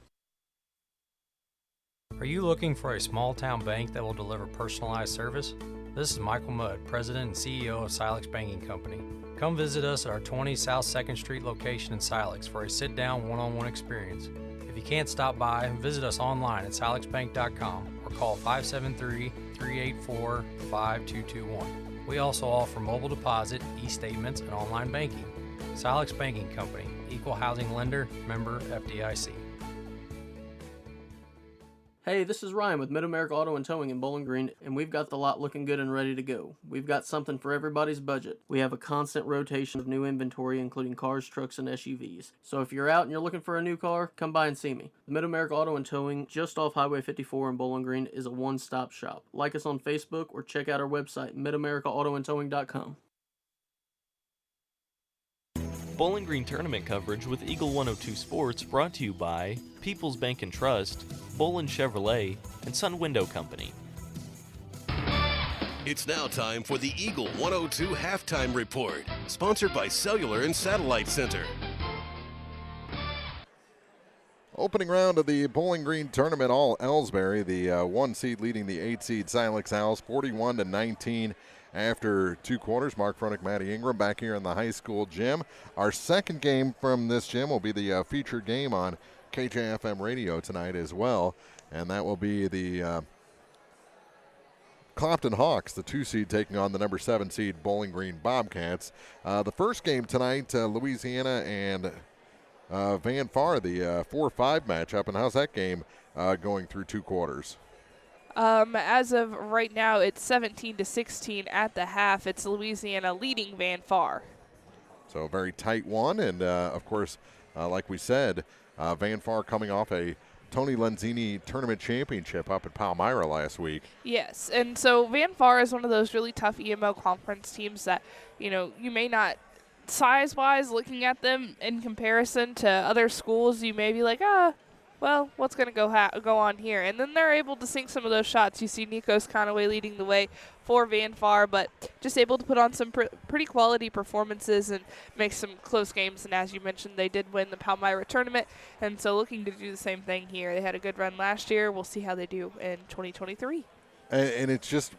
Are you looking for a small-town bank that will deliver personalized service? This is Michael Mudd, President and CEO of Silex Banking Company. Come visit us at our 20 South 2nd Street location in Silex for a sit-down, one-on-one experience. If you can't stop by, visit us online at silexbank.com or call 573-384-5221. We also offer mobile deposit, e-statements, and online banking. Silex Banking Company, Equal Housing Lender, member FDIC. Hey, this is Ryan with Mid-America Auto and Towing in Bowling Green, and we've got the lot looking good and ready to go. We've got something for everybody's budget. We have a constant rotation of new inventory, including cars, trucks, and SUVs. So if you're out and you're looking for a new car, come by and see me. The Mid-America Auto and Towing, just off Highway 54 in Bowling Green, is a one-stop shop. Like us on Facebook or check out our website, midamericaautoandtowing.com. Bowling Green tournament coverage with Eagle 102 Sports brought to you by People's Bank and Trust, Bolin Chevrolet, and Sun Window Company. It's now time for the Eagle 102 halftime report, sponsored by Cellular and Satellite Center. Opening round of the Bowling Green tournament, all Elsberry, the 1 seed leading the 8 seed Silex Owls, 41-19. After 2 quarters, Mark Fronick, Maddie Ingram back here in the high school gym. Our second game from this gym will be the featured game on KJFM radio tonight as well, and that will be the Clopton Hawks, the 2 seed, taking on the number 7 seed Bowling Green Bobcats. The first game tonight, Louisiana and Van Far, the 4-5 matchup, and how's that game going through 2 quarters? As of right now, it's 17-16 at the half. It's Louisiana leading Van Far. So a very tight one, and of course, like we said, Van Far coming off a Tony Lenzini tournament championship up at Palmyra last week. Yes, and so Van Far is one of those really tough EMO conference teams that, you know, you may not, size-wise, looking at them in comparison to other schools, you may be like, well, what's going to go on here? And then they're able to sink some of those shots. You see Nikos Conaway leading the way for Van Far, but just able to put on some pretty quality performances and make some close games. And as you mentioned, they did win the Palmyra tournament, and so looking to do the same thing here. They had a good run last year. We'll see how they do in 2023. And it's just,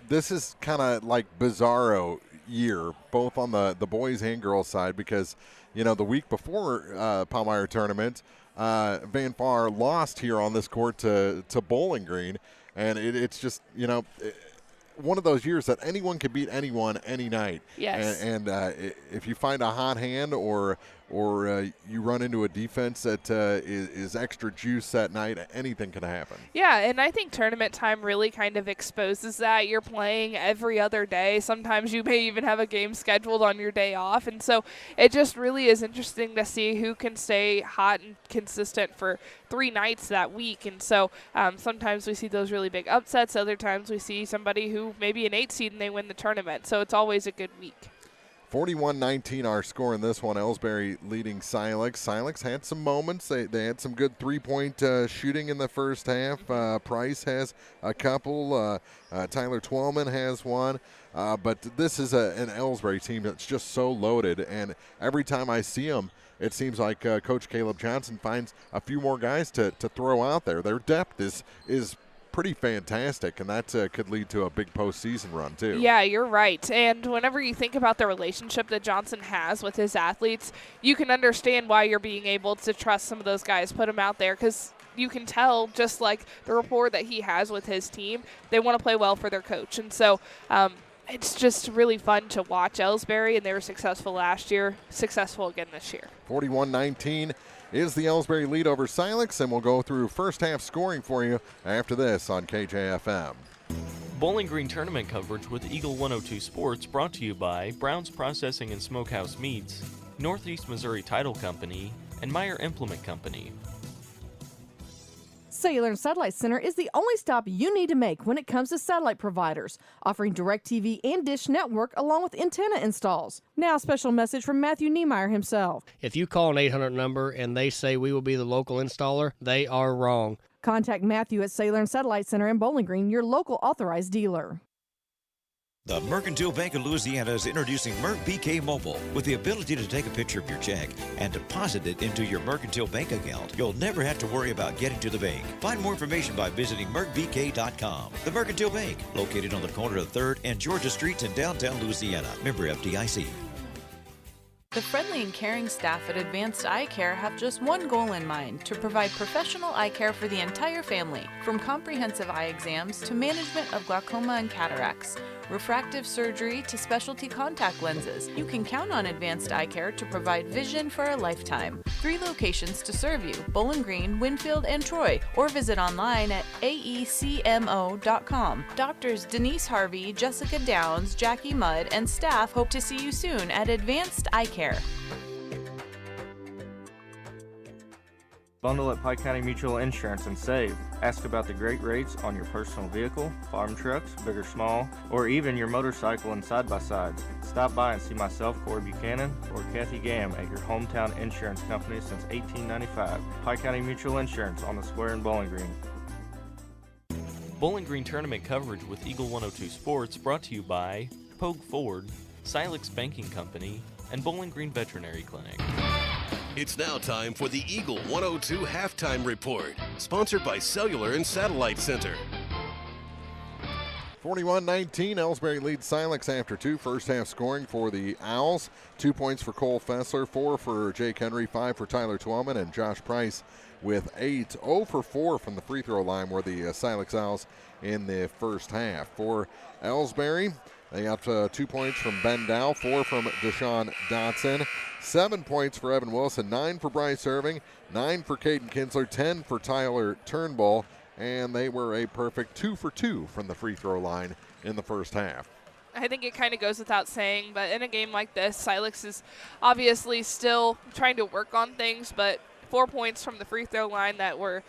this is kind of like bizarro year, both on the boys and girls side, because, you know, the week before Palmyra tournament, Van Far lost here on this court to Bowling Green, and it's just, you know, one of those years that anyone can beat anyone any night. Yes. And if you find a hot hand or you run into a defense that is extra juice that night, anything can happen. Yeah, and I think tournament time really kind of exposes that. You're playing every other day. Sometimes you may even have a game scheduled on your day off. And so it just really is interesting to see who can stay hot and consistent for 3 nights that week. And so sometimes we see those really big upsets. Other times we see somebody who may be an 8 seed and they win the tournament. So it's always a good week. 41-19 our score in this one. Elsberry leading Silex. Silex had some moments. They had some good three-point shooting in the first half. Price has a couple. Tyler Twellman has one. But this is an Elsberry team that's just so loaded. And every time I see them, it seems like Coach Caleb Johnson finds a few more guys to throw out there. Their depth is pretty fantastic, and that could lead to a big postseason run too. Yeah, you're right. And whenever you think about the relationship that Johnson has with his athletes, you can understand why you're being able to trust some of those guys, put them out there, because you can tell, just like the rapport that he has with his team, they want to play well for their coach. And so it's just really fun to watch Elsberry, and they were successful last year, successful again this year. 41-19 is the Elsberry lead over Silex, and we'll go through first half scoring for you after this on KJFM. Bowling Green tournament coverage with Eagle 102 Sports brought to you by Brown's Processing and Smokehouse Meats, Northeast Missouri Title Company, and Meyer Implement Company. Cellular and Satellite Center is the only stop you need to make when it comes to satellite providers, offering DirecTV and Dish Network along with antenna installs. Now, a special message from Matthew Niemeyer himself. If you call an 800 number and they say we will be the local installer, they are wrong. Contact Matthew at Cellular and Satellite Center in Bowling Green, your local authorized dealer. The Mercantile Bank of Louisiana is introducing Merc BK Mobile. With the ability to take a picture of your check and deposit it into your Mercantile Bank account, you'll never have to worry about getting to the bank. Find more information by visiting mercbk.com. The Mercantile Bank, located on the corner of 3rd and Georgia Streets in downtown Louisiana. Member FDIC. The friendly and caring staff at Advanced Eye Care have just one goal in mind: to provide professional eye care for the entire family, from comprehensive eye exams to management of glaucoma and cataracts, refractive surgery to specialty contact lenses. You can count on Advanced Eye Care to provide vision for a lifetime. 3 locations to serve you: Bowling Green, Winfield, and Troy, or visit online at aecmo.com. Doctors Denise Harvey, Jessica Downs, Jackie Mudd, and staff hope to see you soon at Advanced Eye Care. Bundle at Pike County Mutual Insurance and save. Ask about the great rates on your personal vehicle, farm trucks, big or small, or even your motorcycle and side-by-sides. Stop by and see myself, Corey Buchanan, or Kathy Gam at your hometown insurance company since 1895. Pike County Mutual Insurance on the square in Bowling Green. Bowling Green tournament coverage with Eagle 102 Sports brought to you by Pogue Ford, Silex Banking Company, and Bowling Green Veterinary Clinic. It's now time for the Eagle 102 Halftime Report, sponsored by Cellular and Satellite Center. 41-19, Elsberry leads Silex after 2. First half scoring for the Owls. 2 points for Cole Fessler, 4 for Jake Henry, 5 for Tyler Twellman, and Josh Price with 8. 0 for 4 from the free throw line were the Silex Owls in the first half. For Elsberry, they got 2 points from Ben Dow, 4 from Deshaun Dotson, 7 points for Evan Wilson, 9 for Bryce Irving, 9 for Caden Kinsler, 10 for Tyler Turnbull, and they were a perfect 2 for 2 from the free throw line in the first half. I think it kind of goes without saying, but in a game like this, Silex is obviously still trying to work on things, but 4 points from the free throw line that were,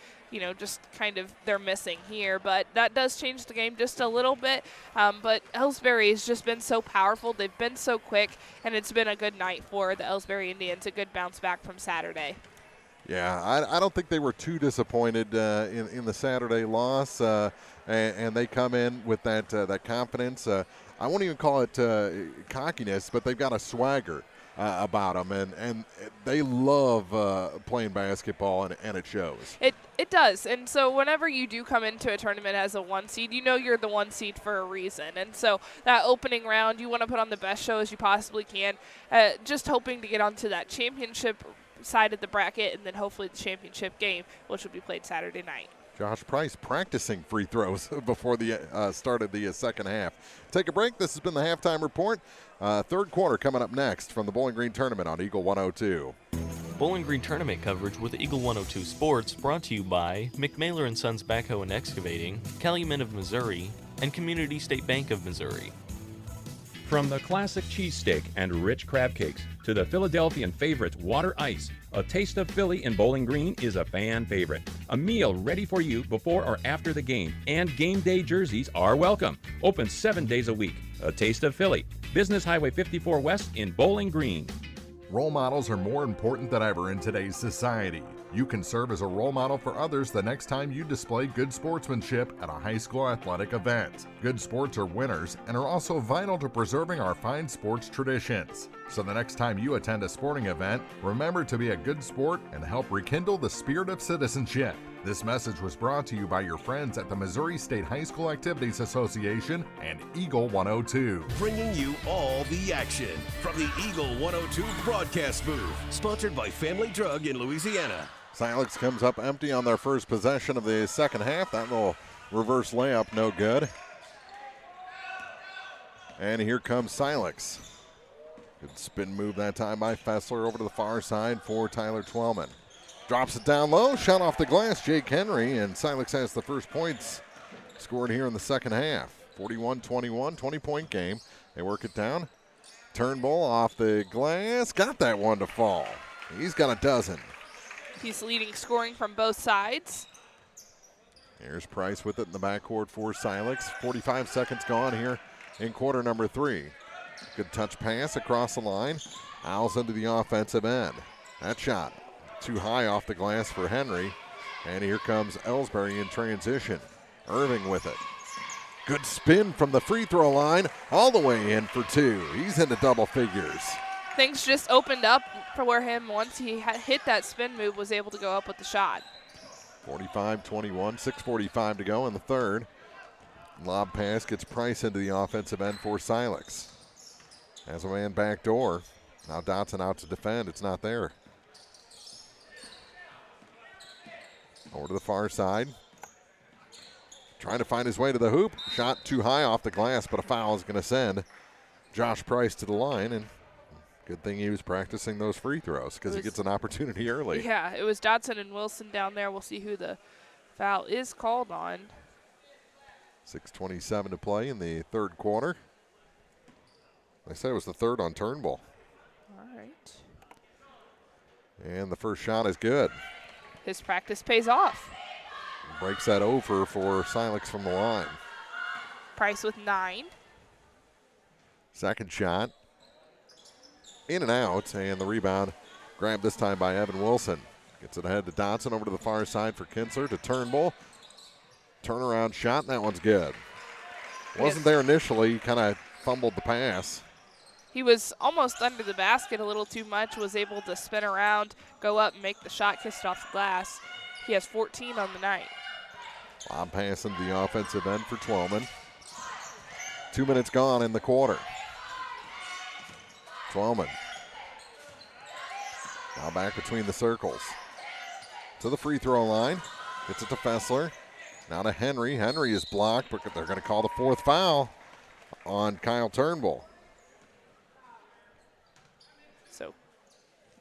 just kind of they're missing here. But that does change the game just a little bit. But Elsberry has just been so powerful. They've been so quick, and it's been a good night for the Elsberry Indians, a good bounce back from Saturday. Yeah, I don't think they were too disappointed in the Saturday loss, and they come in with that confidence. I won't even call it cockiness, but they've got a swagger about them, and they love playing basketball, and it shows. It does, and so whenever you do come into a tournament as a 1 seed, you're the 1 seed for a reason, and so that opening round, you want to put on the best show as you possibly can, just hoping to get onto that championship side of the bracket, and then hopefully the championship game, which will be played Saturday night. Josh Price practicing free throws before the start of the second half. Take a break. This has been the Halftime Report. Third quarter coming up next from the Bowling Green Tournament on Eagle 102. Bowling Green Tournament coverage with Eagle 102 Sports brought to you by McMailer & Sons Backhoe and Excavating, Calumet of Missouri, and Community State Bank of Missouri. From the classic cheesesteak and rich crab cakes to the Philadelphian favorite water ice, a taste of Philly in Bowling Green is a fan favorite. A meal ready for you before or after the game, and game day jerseys are welcome. Open 7 days a week. A taste of Philly. Business Highway 54 West in Bowling Green. Role models are more important than ever in today's society. You can serve as a role model for others the next time you display good sportsmanship at a high school athletic event. Good sports are winners and are also vital to preserving our fine sports traditions. So the next time you attend a sporting event, remember to be a good sport and help rekindle the spirit of citizenship. This message was brought to you by your friends at the Missouri State High School Activities Association and Eagle 102. Bringing you all the action from the Eagle 102 broadcast booth. Sponsored by Family Drug in Louisiana. Silex comes up empty on their first possession of the second half. That little reverse layup, no good. And here comes Silex. Good spin move that time by Fessler over to the far side for Tyler Twellman. Drops it down low, shot off the glass, Jake Henry, and Silex has the first points scored here in the second half. 41-21, 20-point game. They work it down. Turnbull off the glass, got that one to fall. He's got a dozen. He's leading scoring from both sides. Here's Price with it in the backcourt for Silex. 45 seconds gone here in quarter number 3. Good touch pass across the line. Owls into the offensive end. That shot too high off the glass for Henry. And here comes Elsberry in transition. Irving with it. Good spin from the free throw line all the way in for 2. He's into double figures. Things just opened up for him once he hit that spin move, was able to go up with the shot. 45-21, 6:45 to go in the third. Lob pass gets Price into the offensive end for Silex. Has a man back door. Now Dotson out to defend. It's not there. Over to the far side. Trying to find his way to the hoop. Shot too high off the glass, but a foul is going to send Josh Price to the line. And good thing he was practicing those free throws because he gets an opportunity early. Yeah, it was Dotson and Wilson down there. We'll see who the foul is called on. 6:27 to play in the third quarter. They said it was the third on Turnbull. All right. And the first shot is good. His practice pays off. Breaks that over for Silex from the line. Price with 9. Second shot. In and out, and the rebound grabbed this time by Evan Wilson. Gets it ahead to Dotson, over to the far side for Kinsler to Turnbull. Turnaround shot, and that one's good. Wasn't there initially, he kind of fumbled the pass. He was almost under the basket a little too much, was able to spin around, go up, and make the shot, kissed off the glass. He has 14 on the night. Lob pass into the offensive end for Twellman. 2 minutes gone in the quarter. Twellman. Now back between the circles. To the free throw line. Gets it to Fessler. Now to Henry. Henry is blocked, but they're going to call the fourth foul on Kyle Turnbull. So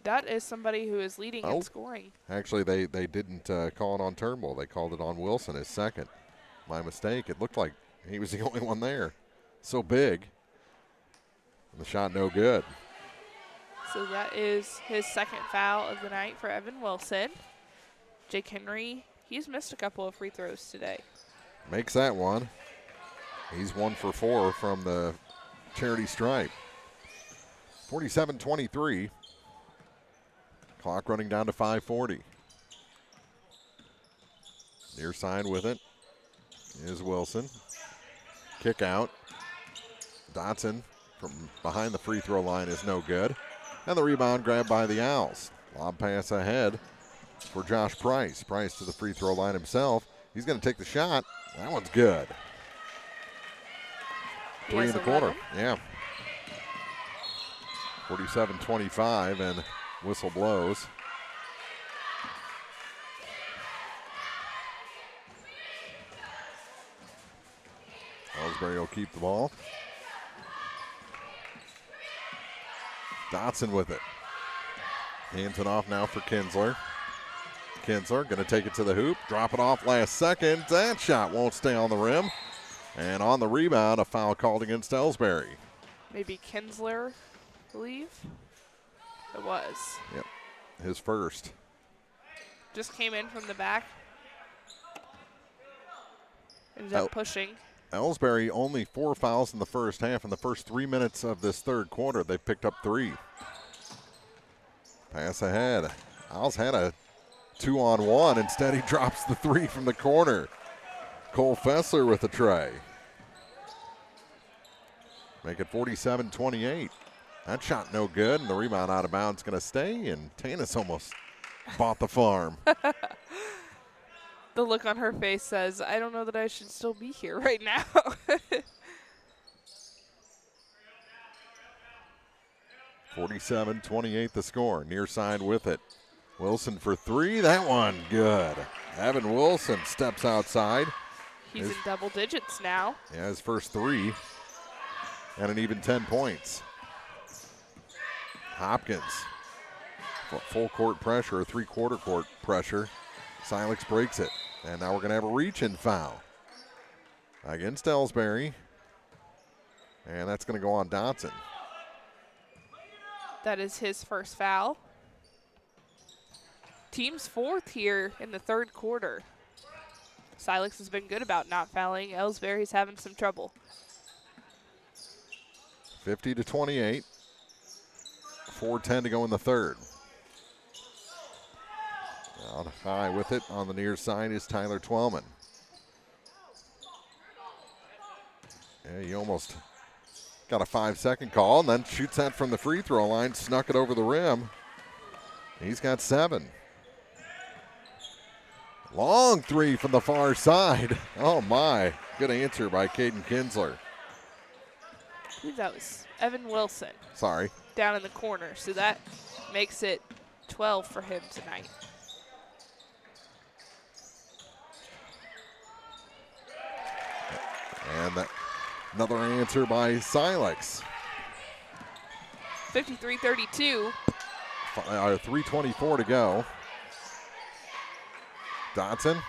that is somebody who is leading in scoring. Actually, they didn't call it on Turnbull. They called it on Wilson, his second. My mistake. It looked like he was the only one there. So big. And the shot no good. So that is his second foul of the night for Evan Wilson. Jake Henry, he's missed a couple of free throws today. Makes that one. He's 1 for 4 from the charity stripe. 47-23. Clock running down to 5:40. Near side with it is Wilson. Kick out. Dotson from behind the free throw line is no good. And the rebound grabbed by the Owls. Lob pass ahead for Josh Price. Price to the free throw line himself. He's going to take the shot. That one's good. 3 in the quarter. Yeah. 47-25, and whistle blows. Elsberry will keep the ball. Dotson with it. Hands it off now for Kinsler. Kinsler going to take it to the hoop. Drop it off last second. That shot won't stay on the rim. And on the rebound, a foul called against Elsberry. Maybe Kinsler, I believe. It was. Yep, his first. Just came in from the back. Ended up pushing. Elsberry only 4 fouls in the first half. In the first 3 minutes of this third quarter, they picked up 3. Pass ahead. Owls had a 2-on-1. Instead, he drops the 3 from the corner. Cole Fessler with the tray. Make it 47-28. That shot no good, and the rebound out of bounds going to stay, and Tanis almost bought the farm. The look on her face says, I don't know that I should still be here right now. 47-28 the score. Near side with it. Wilson for 3. That one good. Evan Wilson steps outside. He's in double digits now. Yeah, his first 3. And an even 10 points. Hopkins. Full court pressure, 3/4 court pressure. Silex breaks it. And now we're going to have a reach-in foul against Elsberry. And that's going to go on Dotson. That is his first foul. Team's 4th here in the third quarter. Silex has been good about not fouling. Elsberry's having some trouble. 50-28. 4:10 to go in the third. Out high with it on the near side is Tyler Twellman. Yeah, he almost got a 5-second call and then shoots that from the free throw line, snuck it over the rim. He's got 7. Long 3 from the far side. Oh my, good answer by Caden Kinsler. I believe that was Evan Wilson. Sorry. Down in the corner, so that makes it 12 for him tonight. And that, another answer by Silex. 53-32. 3:24 to go. Dotson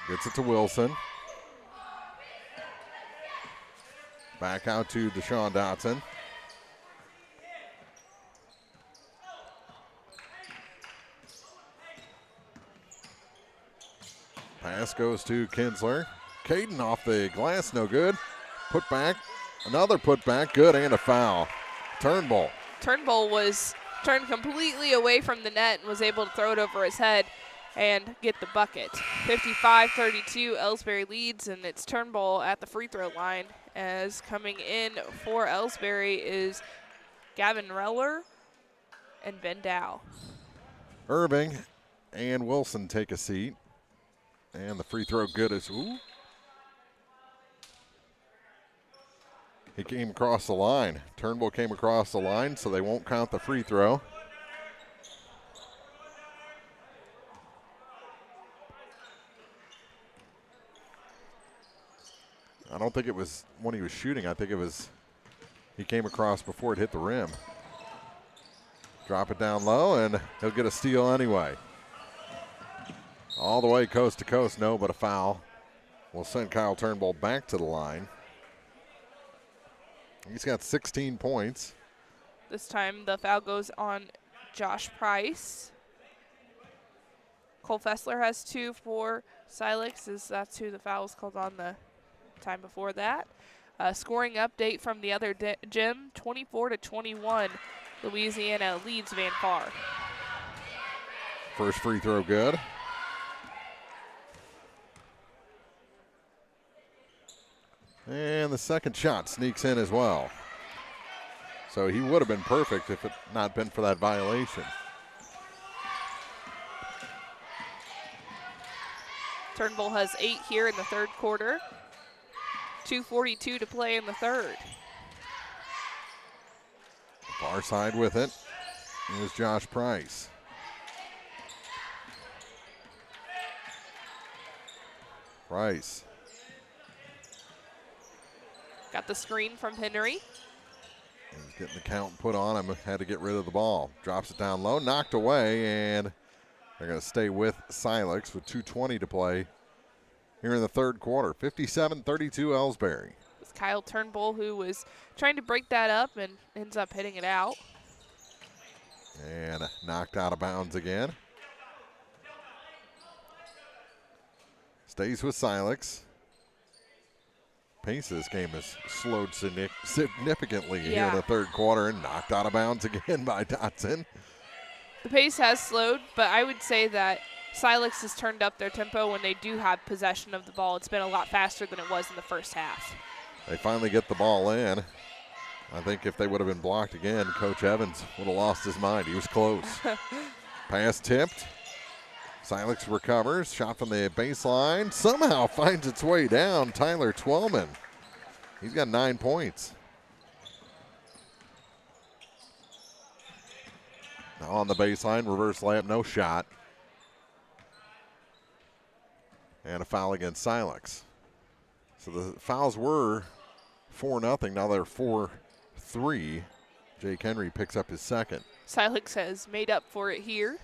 gets it to Wilson. Back out to Deshaun Dotson. Pass goes to Kinsler. Caden off the glass, no good. Put back, another put back, good, and a foul. Turnbull. Turnbull was turned completely away from the net and was able to throw it over his head and get the bucket. 55-32, Elsberry leads, and it's Turnbull at the free throw line. As coming in for Elsberry is Gavin Reller and Ben Dow. Irving and Wilson take a seat. And the free throw good as, ooh. He came across the line. Turnbull came across the line, so they won't count the free throw. I don't think it was when he was shooting. I think it was he came across before it hit the rim. Drop it down low, and he'll get a steal anyway. All the way coast to coast, no, but a foul. We'll send Kyle Turnbull back to the line. He's got 16 points. This time the foul goes on Josh Price. Cole Fessler has 2 for Silex, as that's who the foul was called on the time before that. Scoring update from the other gym, 24-21. Louisiana leads Van Far. First free throw good. And the second shot sneaks in as well. So he would have been perfect if it not been for that violation. Turnbull has 8 here in the third quarter. 2:42 to play in the third. Far side with it is Josh Price. Got the screen from Henry. He's getting the count put on him. Had to get rid of the ball. Drops it down low, knocked away, and they're going to stay with Silex with 2:20 to play here in the third quarter. 57-32 Elsberry. It's Kyle Turnbull who was trying to break that up and ends up hitting it out. And knocked out of bounds again. Stays with Silex. Pace of this game has slowed significantly here in the third quarter, and knocked out of bounds again by Dotson. The pace has slowed, but I would say that Silex has turned up their tempo when they do have possession of the ball. It's been a lot faster than it was in the first half. They finally get the ball in. I think if they would have been blocked again, Coach Evans would have lost his mind. He was close. Pass tipped. Silex recovers. Shot from the baseline. Somehow finds its way down. Tyler Twellman. He's got 9 points. Now on the baseline, reverse layup, no shot. And a foul against Silex. So the fouls were 4-0. Now they're 4-3. Jake Henry picks up his second. Silex has made up for it here.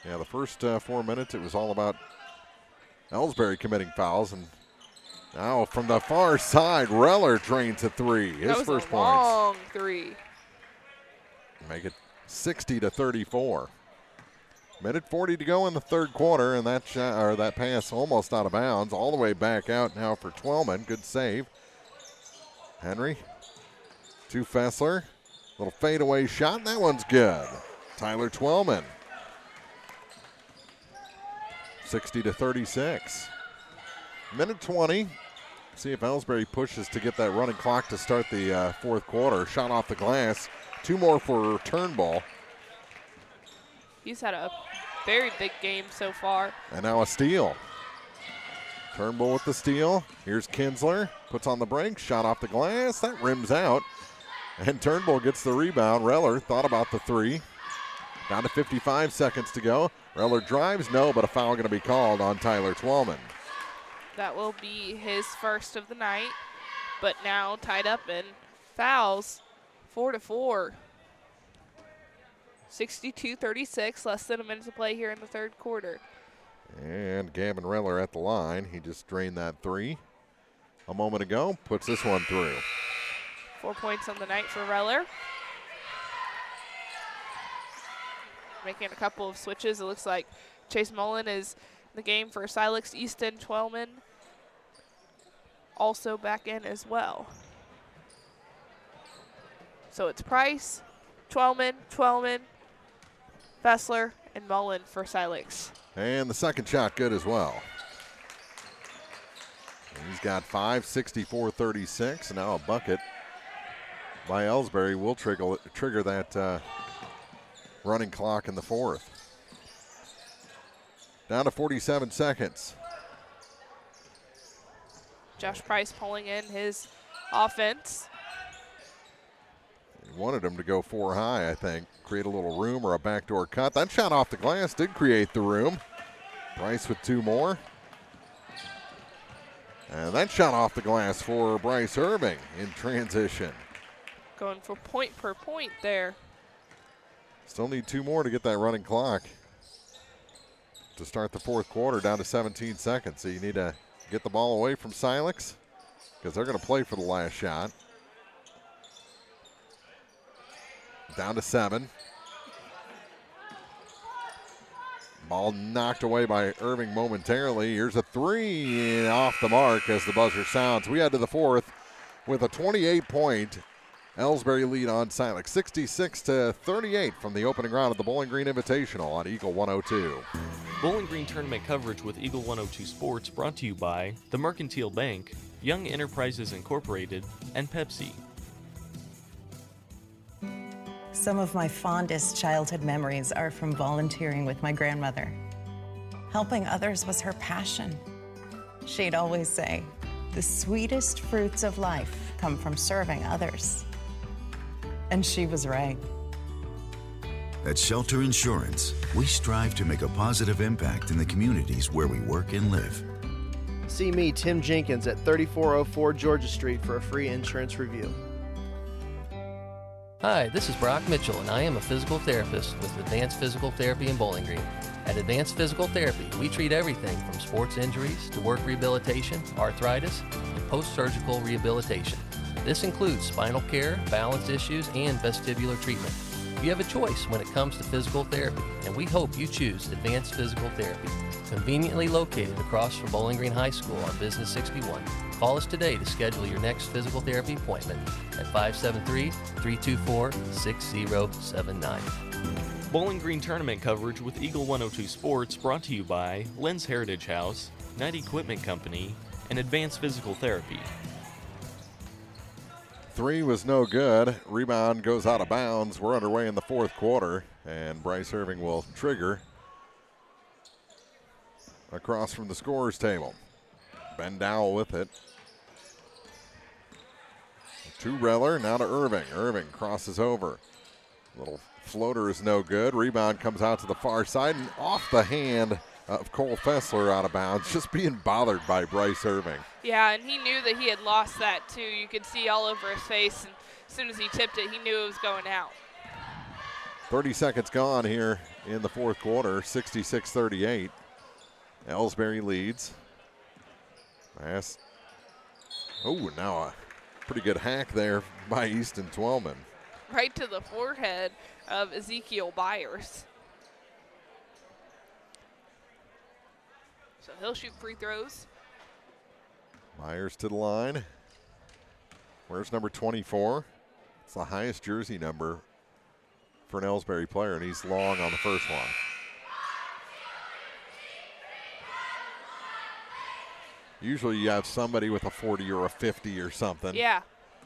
Yeah, the first 4 minutes, it was all about Elsberry committing fouls. And now from the far side, Reller drains a three. His first points. Long three. Make it 60-34. Minute 40 to go in the third quarter, and that shot, or that pass almost out of bounds. All the way back out now for Twellman. Good save. Henry to Fessler. Little fadeaway shot, and that one's good. Tyler Twellman. 60-36. Minute 20. See if Elsberry pushes to get that running clock to start the fourth quarter. Shot off the glass. 2 more for Turnbull. He's had a very big game so far. And now a steal. Turnbull with the steal. Here's Kinsler. Puts on the break. Shot off the glass. That rims out. And Turnbull gets the rebound. Reller thought about the three. Down to 55 seconds to go. Reller drives, no, but a foul going to be called on Tyler Twellman. That will be his first of the night, but now tied up in fouls, 4-4. 62-36, less than a minute to play here in the third quarter. And Gavin Reller at the line. He just drained that three a moment ago. Puts this one through. 4 points on the night for Reller. Making a couple of switches. It looks like Chase Mullen is in the game for Silex. Easton Twellman also back in as well. So it's Price, Twellman, Fessler, and Mullen for Silex. And the second shot good as well. He's got 5, 64-36, and now a bucket by Elsberry will trigger that running clock in the fourth. Down to 47 seconds. Josh Price pulling in his offense. He wanted him to go 4 high, I think. Create a little room or a backdoor cut. That shot off the glass did create the room. Price with 2 more. And that shot off the glass for Bryce Irving in transition. Going for point per point there. Still need 2 more to get that running clock to start the fourth quarter, down to 17 seconds. So you need to get the ball away from Silex because they're going to play for the last shot. Down to 7. Ball knocked away by Irving momentarily. Here's a 3 off the mark as the buzzer sounds. We head to the fourth with a 28-point Elsberry lead on Silex, 66-38 from the opening round of the Bowling Green Invitational on Eagle 102. Bowling Green tournament coverage with Eagle 102 Sports brought to you by the Mercantile Bank, Young Enterprises Incorporated, and Pepsi. Some of my fondest childhood memories are from volunteering with my grandmother. Helping others was her passion. She'd always say, "The sweetest fruits of life come from serving others." And she was right. At Shelter Insurance, we strive to make a positive impact in the communities where we work and live. See me, Tim Jenkins, at 3404 Georgia Street for a free insurance review. Hi, this is Brock Mitchell, and I am a physical therapist with Advanced Physical Therapy in Bowling Green. At Advanced Physical Therapy, we treat everything from sports injuries to work rehabilitation, arthritis, and post-surgical rehabilitation. This includes spinal care, balance issues, and vestibular treatment. You have a choice when it comes to physical therapy, and we hope you choose Advanced Physical Therapy. Conveniently located across from Bowling Green High School on Business 61. Call us today to schedule your next physical therapy appointment at 573-324-6079. Bowling Green tournament coverage with Eagle 102 Sports brought to you by Lynn's Heritage House, Knight Equipment Company, and Advanced Physical Therapy. 3 was no good. Rebound goes out of bounds. We're underway in the fourth quarter, and Bryce Irving will trigger across from the scorer's table. Ben Dowell with it. To Reller, now to Irving. Irving crosses over. Little floater is no good. Rebound comes out to the far side and off the hand of Cole Fessler out of bounds, just being bothered by Bryce Irving. Yeah, and he knew that he had lost that too. You could see all over his face, and as soon as he tipped it, he knew it was going out. 30 seconds gone here in the fourth quarter, 66-38. Elsberry leads. Pass. Oh, now a pretty good hack there by Easton Twellman. Right to the forehead of Ezekiel Byers. So he'll shoot free throws. Myers to the line. Where's number 24? It's the highest jersey number for an Elsberry player, and he's long on the first one. Usually you have somebody with a 40 or a 50 or something. Yeah.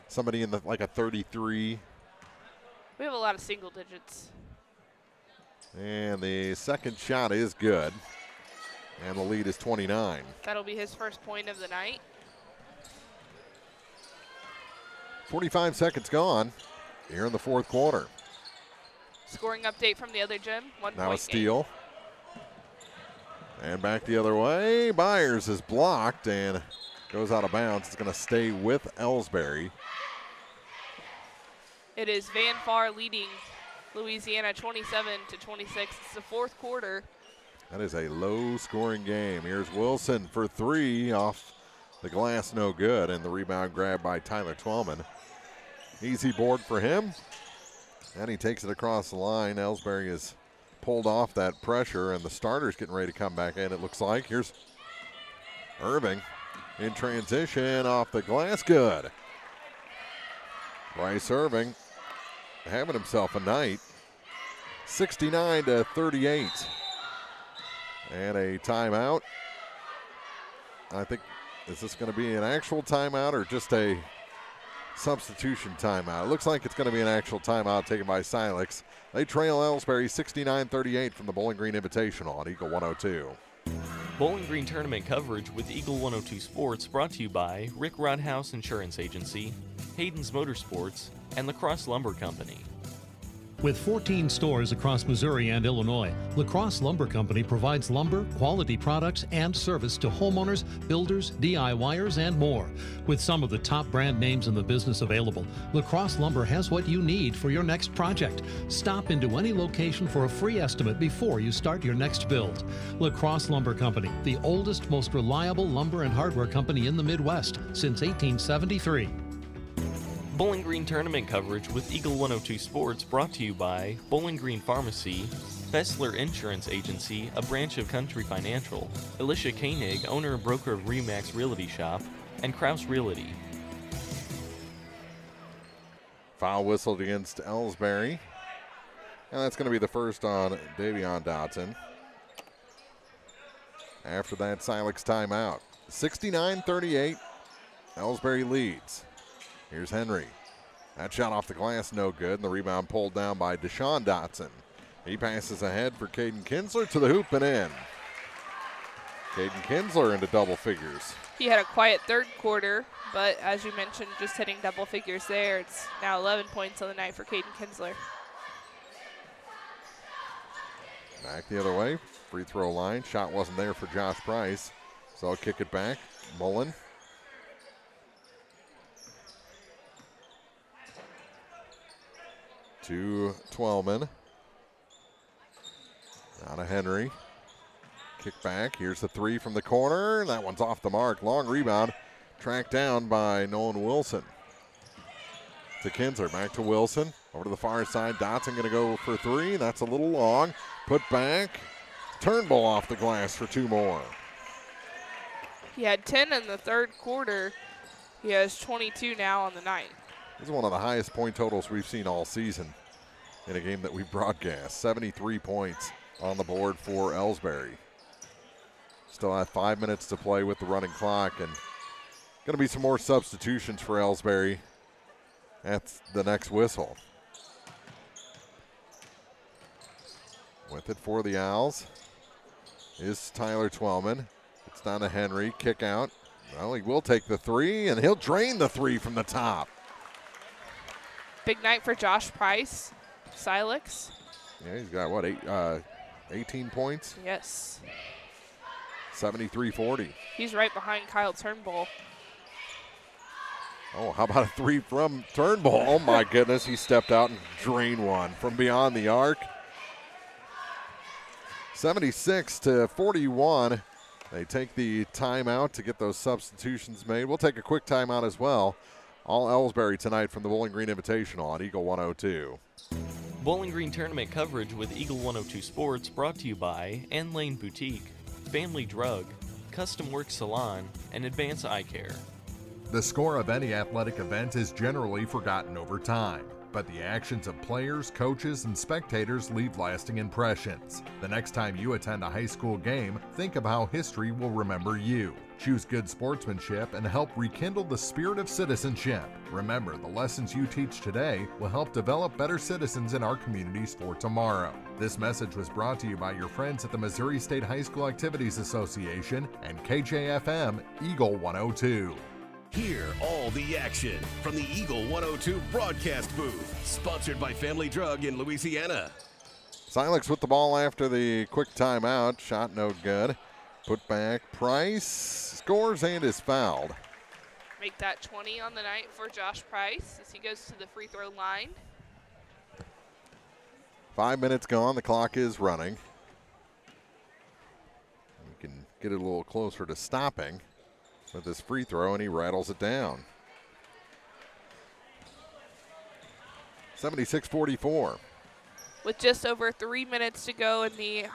Somebody in the like a 33. We have a lot of single digits. And the second shot is good. And the lead is 29. That'll be his first point of the night. 45 seconds gone here in the fourth quarter. Scoring update from the other gym. Now a steal. And back the other way. Byers is blocked and goes out of bounds. It's going to stay with Elsberry. It is Van Far leading Louisiana 27-26. It's the fourth quarter. That is a low-scoring game. Here's Wilson for 3 off the glass, no good, and the rebound grab by Tyler Twellman. Easy board for him, and he takes it across the line. Elsberry is pulled off that pressure, and the starter's getting ready to come back in, it looks like. Here's Irving in transition off the glass, good. Bryce Irving having himself a night, 69-38. And a timeout. I think, is this going to be an actual timeout or just a substitution timeout? It looks like it's going to be an actual timeout taken by Silex. They trail Elsberry 69-38 from the Bowling Green Invitational on Eagle 102. Bowling Green tournament coverage with Eagle 102 Sports brought to you by Rick Rodhouse Insurance Agency, Hayden's Motorsports, and La Crosse Lumber Company. With 14 stores across Missouri and Illinois, La Crosse Lumber Company provides lumber, quality products, and service to homeowners, builders, DIYers, and more. With some of the top brand names in the business available, La Crosse Lumber has what you need for your next project. Stop into any location for a free estimate before you start your next build. La Crosse Lumber Company, the oldest, most reliable lumber and hardware company in the Midwest since 1873. Bowling Green tournament coverage with Eagle 102 Sports brought to you by Bowling Green Pharmacy, Fessler Insurance Agency, a branch of Country Financial, Alicia Koenig, owner and broker of Remax Realty Shop, and Kraus Realty. Foul whistled against Elsberry. And that's going to be the first on Davion Dodson. After that Silex timeout. 69-38, Elsberry leads. Here's Henry. That shot off the glass, no good. And the rebound pulled down by Deshaun Dotson. He passes ahead for Caden Kinsler to the hoop and in. Caden Kinsler into double figures. He had a quiet third quarter, but as you mentioned, just hitting double figures there. It's now 11 points on the night for Caden Kinsler. Back the other way. Free throw line. Shot wasn't there for Josh Price. So I'll kick it back. Mullen. To Twellman. Now to Henry. Kick back. Here's the three from the corner. That one's off the mark. Long rebound. Tracked down by Nolan Wilson. To Kinzer. Back to Wilson. Over to the far side. Dotson going to go for three. That's a little long. Put back. Turnbull off the glass for two more. He had 10 in the third quarter. He has 22 now on the night. This is one of the highest point totals we've seen all season in a game that we broadcast. 73 points on the board for Elsberry. Still have 5 minutes to play with the running clock, and going to be some more substitutions for Elsberry at the next whistle. With it for the Owls is Tyler Twellman. It's down to Henry. Kick out. Well, he will take the three, and he'll drain the three from the top. Big night for Josh Price, Silex. Yeah, he's got, what, 18 points? Yes. 73-40. He's right behind Kyle Turnbull. Oh, how about a three from Turnbull? Oh, my goodness. He stepped out and drained one from beyond the arc. 76-41. They take the timeout to get those substitutions made. We'll take a quick timeout as well. All Elsberry tonight from the Bowling Green Invitational on Eagle 102. Bowling Green tournament coverage with Eagle 102 Sports brought to you by Ann Lane Boutique, Family Drug, Custom Work Salon, and Advance Eye Care. The score of any athletic event is generally forgotten over time, but the actions of players, coaches, and spectators leave lasting impressions. The next time you attend a high school game, think of how history will remember you. Choose good sportsmanship and help rekindle the spirit of citizenship. Remember, the lessons you teach today will help develop better citizens in our communities for tomorrow. This message was brought to you by your friends at the Missouri State High School Activities Association and KJFM Eagle 102. Hear all the action from the Eagle 102 broadcast booth. Sponsored by Family Drug in Louisiana. Silex with the ball after the quick timeout. Shot no good. Put back. Price scores and is fouled. Make that 20 on the night for Josh Price as he goes to the free throw line. 5 minutes gone. The clock is running. We can get it a little closer to stopping with this free throw, and he rattles it down. 76-44. With just over 3 minutes to go in the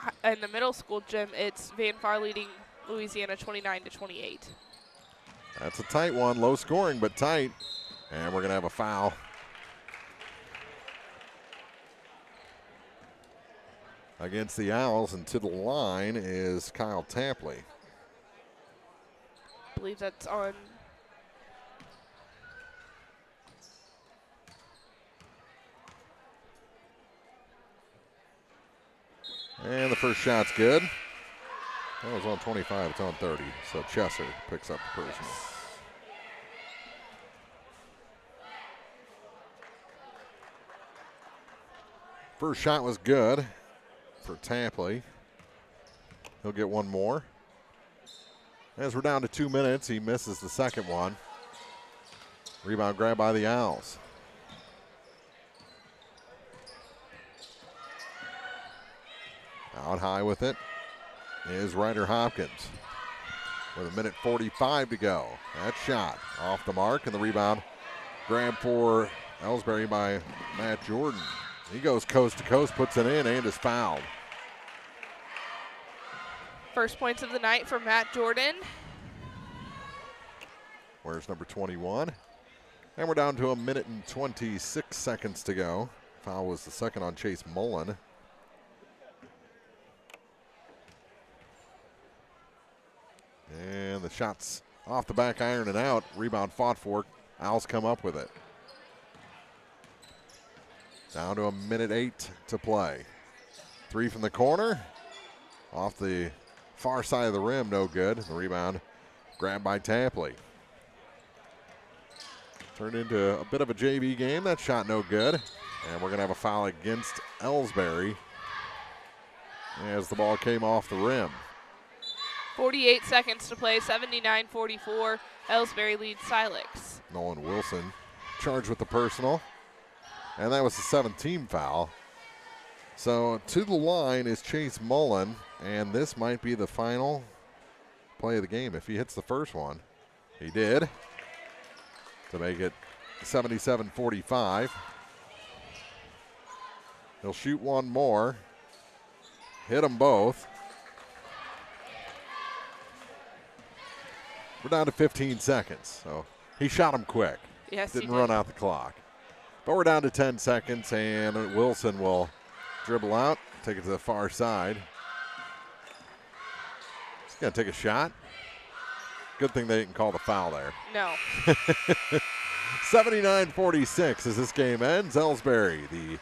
middle school gym, it's Van Far leading Louisiana 29-28. That's a tight one, low scoring but tight, and we're going to have a foul. Against the Owls, and to the line is Kyle Tapley. I believe that's on. And the first shot's good. That was on 25, it's on 30. So Chesser picks up the personal. First shot was good for Tapley. He'll get one more. As we're down to 2 minutes, he misses the second one. Rebound grab by the Owls. Out high with it is Ryder Hopkins with 1:45 to go. That shot off the mark, and the rebound grab for Elsberry by Matt Jordan. He goes coast to coast, puts it in, and is fouled. First points of the night for Matt Jordan. Where's number 21? And we're down to 1:26 to go. Foul was the second on Chase Mullen. And the shot's off the back iron and out. Rebound fought for. Owls come up with it. Down to 1:08 to play. Three from the corner. Off the far side of the rim, no good. The rebound grabbed by Tapley. Turned into a bit of a JV game. That shot no good. And we're going to have a foul against Elsberry as the ball came off the rim. 48 seconds to play, 79-44. Elsberry leads Silex. Nolan Wilson charged with the personal, and that was the 7th-team foul. So to the line is Chase Mullen, and this might be the final play of the game. If he hits the first one, he did, to make it 77-45. He'll shoot one more, hit them both. We're down to 15 seconds, so he shot them quick. Yes, Didn't he run did. out the clock. But we're down to 10 seconds, and Wilson will dribble out, take it to the far side. He's going to take a shot. Good thing they didn't call the foul there. No. 79-46 as this game ends. Elsberry, the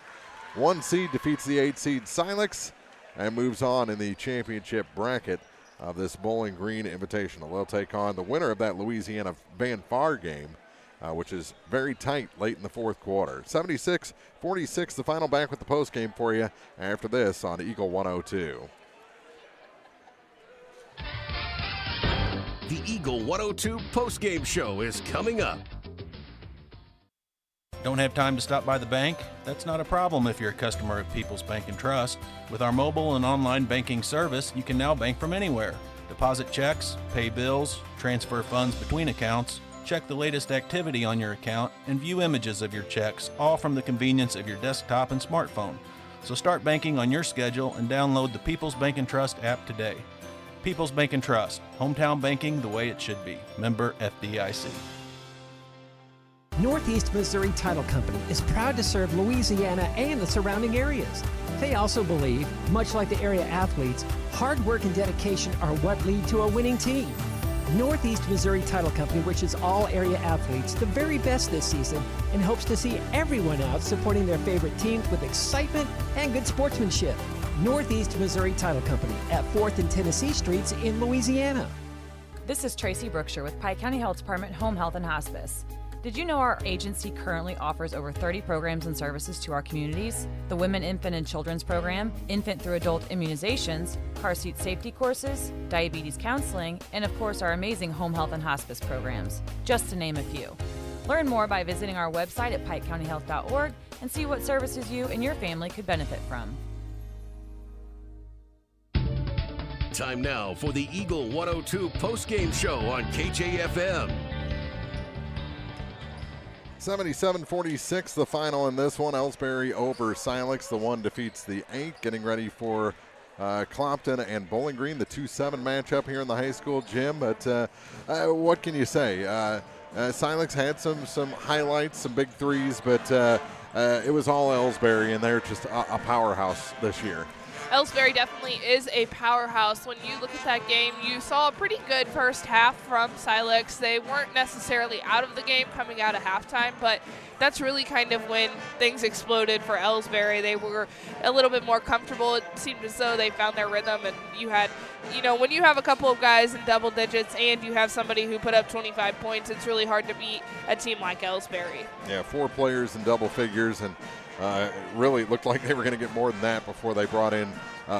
1 seed, defeats the 8 seed Silex and moves on in the championship bracket of this Bowling Green Invitational. They'll take on the winner of that Louisiana Van Far game, which is very tight late in the fourth quarter. 76-46, the final. Back with the post game for you after this on Eagle 102. The Eagle 102 postgame show is coming up. Don't have time to stop by the bank? That's not a problem if you're a customer of People's Bank and Trust. With our mobile and online banking service, you can now bank from anywhere. Deposit checks, pay bills, transfer funds between accounts, check the latest activity on your account, and view images of your checks, all from the convenience of your desktop and smartphone. So start banking on your schedule and download the People's Bank and Trust app today. People's Bank and Trust, hometown banking the way it should be. Member FDIC. Northeast Missouri Title Company is proud to serve Louisiana and the surrounding areas. They also believe, much like the area athletes, hard work and dedication are what lead to a winning team. Northeast Missouri Title Company wishes all area athletes the very best this season and hopes to see everyone out supporting their favorite teams with excitement and good sportsmanship. Northeast Missouri Title Company at 4th and Tennessee Streets in Louisiana. This is Tracy Brookshire with Pike County Health Department Home Health and Hospice. Did you know our agency currently offers over 30 programs and services to our communities? The Women, Infant, and Children's Program, infant through adult immunizations, car seat safety courses, diabetes counseling, and of course our amazing home health and hospice programs, just to name a few. Learn more by visiting our website at pikecountyhealth.org and see what services you and your family could benefit from. Time now for the Eagle 102 postgame show on KJFM. 77-46, the final in this one. Elsberry over Silex. The 1 defeats the 8. Getting ready for Clopton and Bowling Green, the 2-7 matchup here in the high school gym. But what can you say? Silex had some highlights, some big threes, but it was all Elsberry, and they're just a powerhouse this year. Elsberry definitely is a powerhouse. When you look at that game, you saw a pretty good first half from Silex. They weren't necessarily out of the game coming out of halftime, but that's really kind of when things exploded for Elsberry. They were a little bit more comfortable. It seemed as though they found their rhythm, and you had, when you have a couple of guys in double digits and you have somebody who put up 25 points, it's really hard to beat a team like Elsberry. Yeah, 4 players in double figures, and really looked like they were going to get more than that before they brought in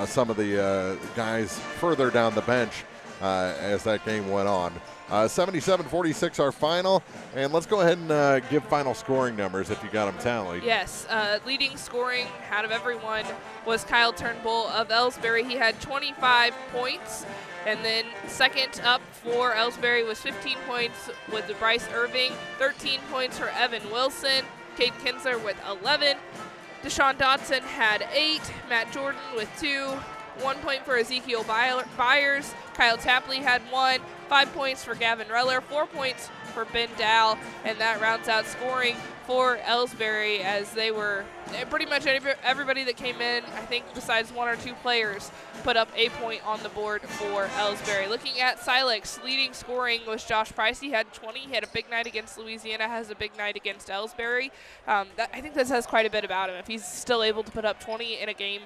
some of the guys further down the bench as that game went on. 77-46 our final, and let's go ahead and give final scoring numbers if you got them tallied. Yes, leading scoring out of everyone was Kyle Turnbull of Elsberry. He had 25 points. And then second up for Elsberry was 15 points with Bryce Irving, 13 points for Evan Wilson, Cade Kinsler with 11. Deshaun Dotson had 8. Matt Jordan with 2. 1 point for Ezekiel Byers. Kyle Tapley had 1. 5 points for Gavin Reller. 4 points for Ben Dow. And that rounds out scoring for Elsberry, as they were pretty much everybody that came in, I think besides 1 or 2 players, put up a point on the board for Elsberry. Looking at Silex, leading scoring was Josh Price. He had 20. He had a big night against Louisiana, has a big night against Elsberry. I think this says quite a bit about him. If he's still able to put up 20 in a game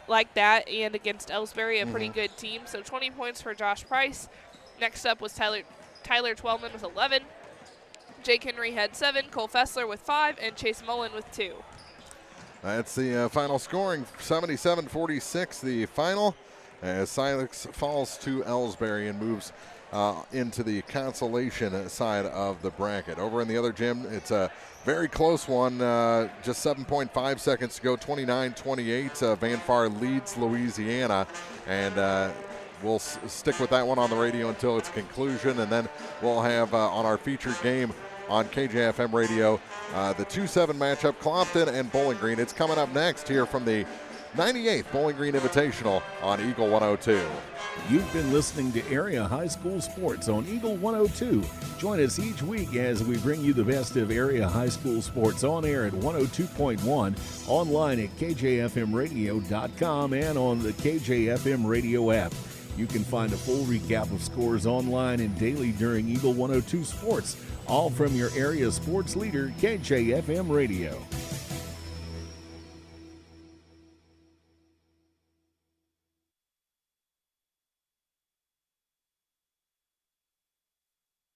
like that and against Elsberry, a pretty good team. So 20 points for Josh Price. Next up was Tyler Twellman with 11. Jake Henry had 7, Cole Fessler with 5, and Chase Mullen with 2. That's the final scoring, 77-46, the final. as Silex falls to Elsberry and moves into the consolation side of the bracket. Over in the other gym, it's a very close one. Just 7.5 seconds to go, 29-28. Van Far leads Louisiana, and we'll stick with that one on the radio until its conclusion, and then we'll have on our featured game on KJFM Radio the 2-7 matchup, Clompton and Bowling Green. It's coming up next here from the 98th Bowling Green Invitational on Eagle 102. You've been listening to Area High School Sports on Eagle 102. Join us each week as we bring you the best of area high school sports on air at 102.1, online at kjfmradio.com, and on the KJFM radio app. You can find a full recap of scores online and daily during Eagle 102 Sports, all from your area sports leader, KJFM Radio.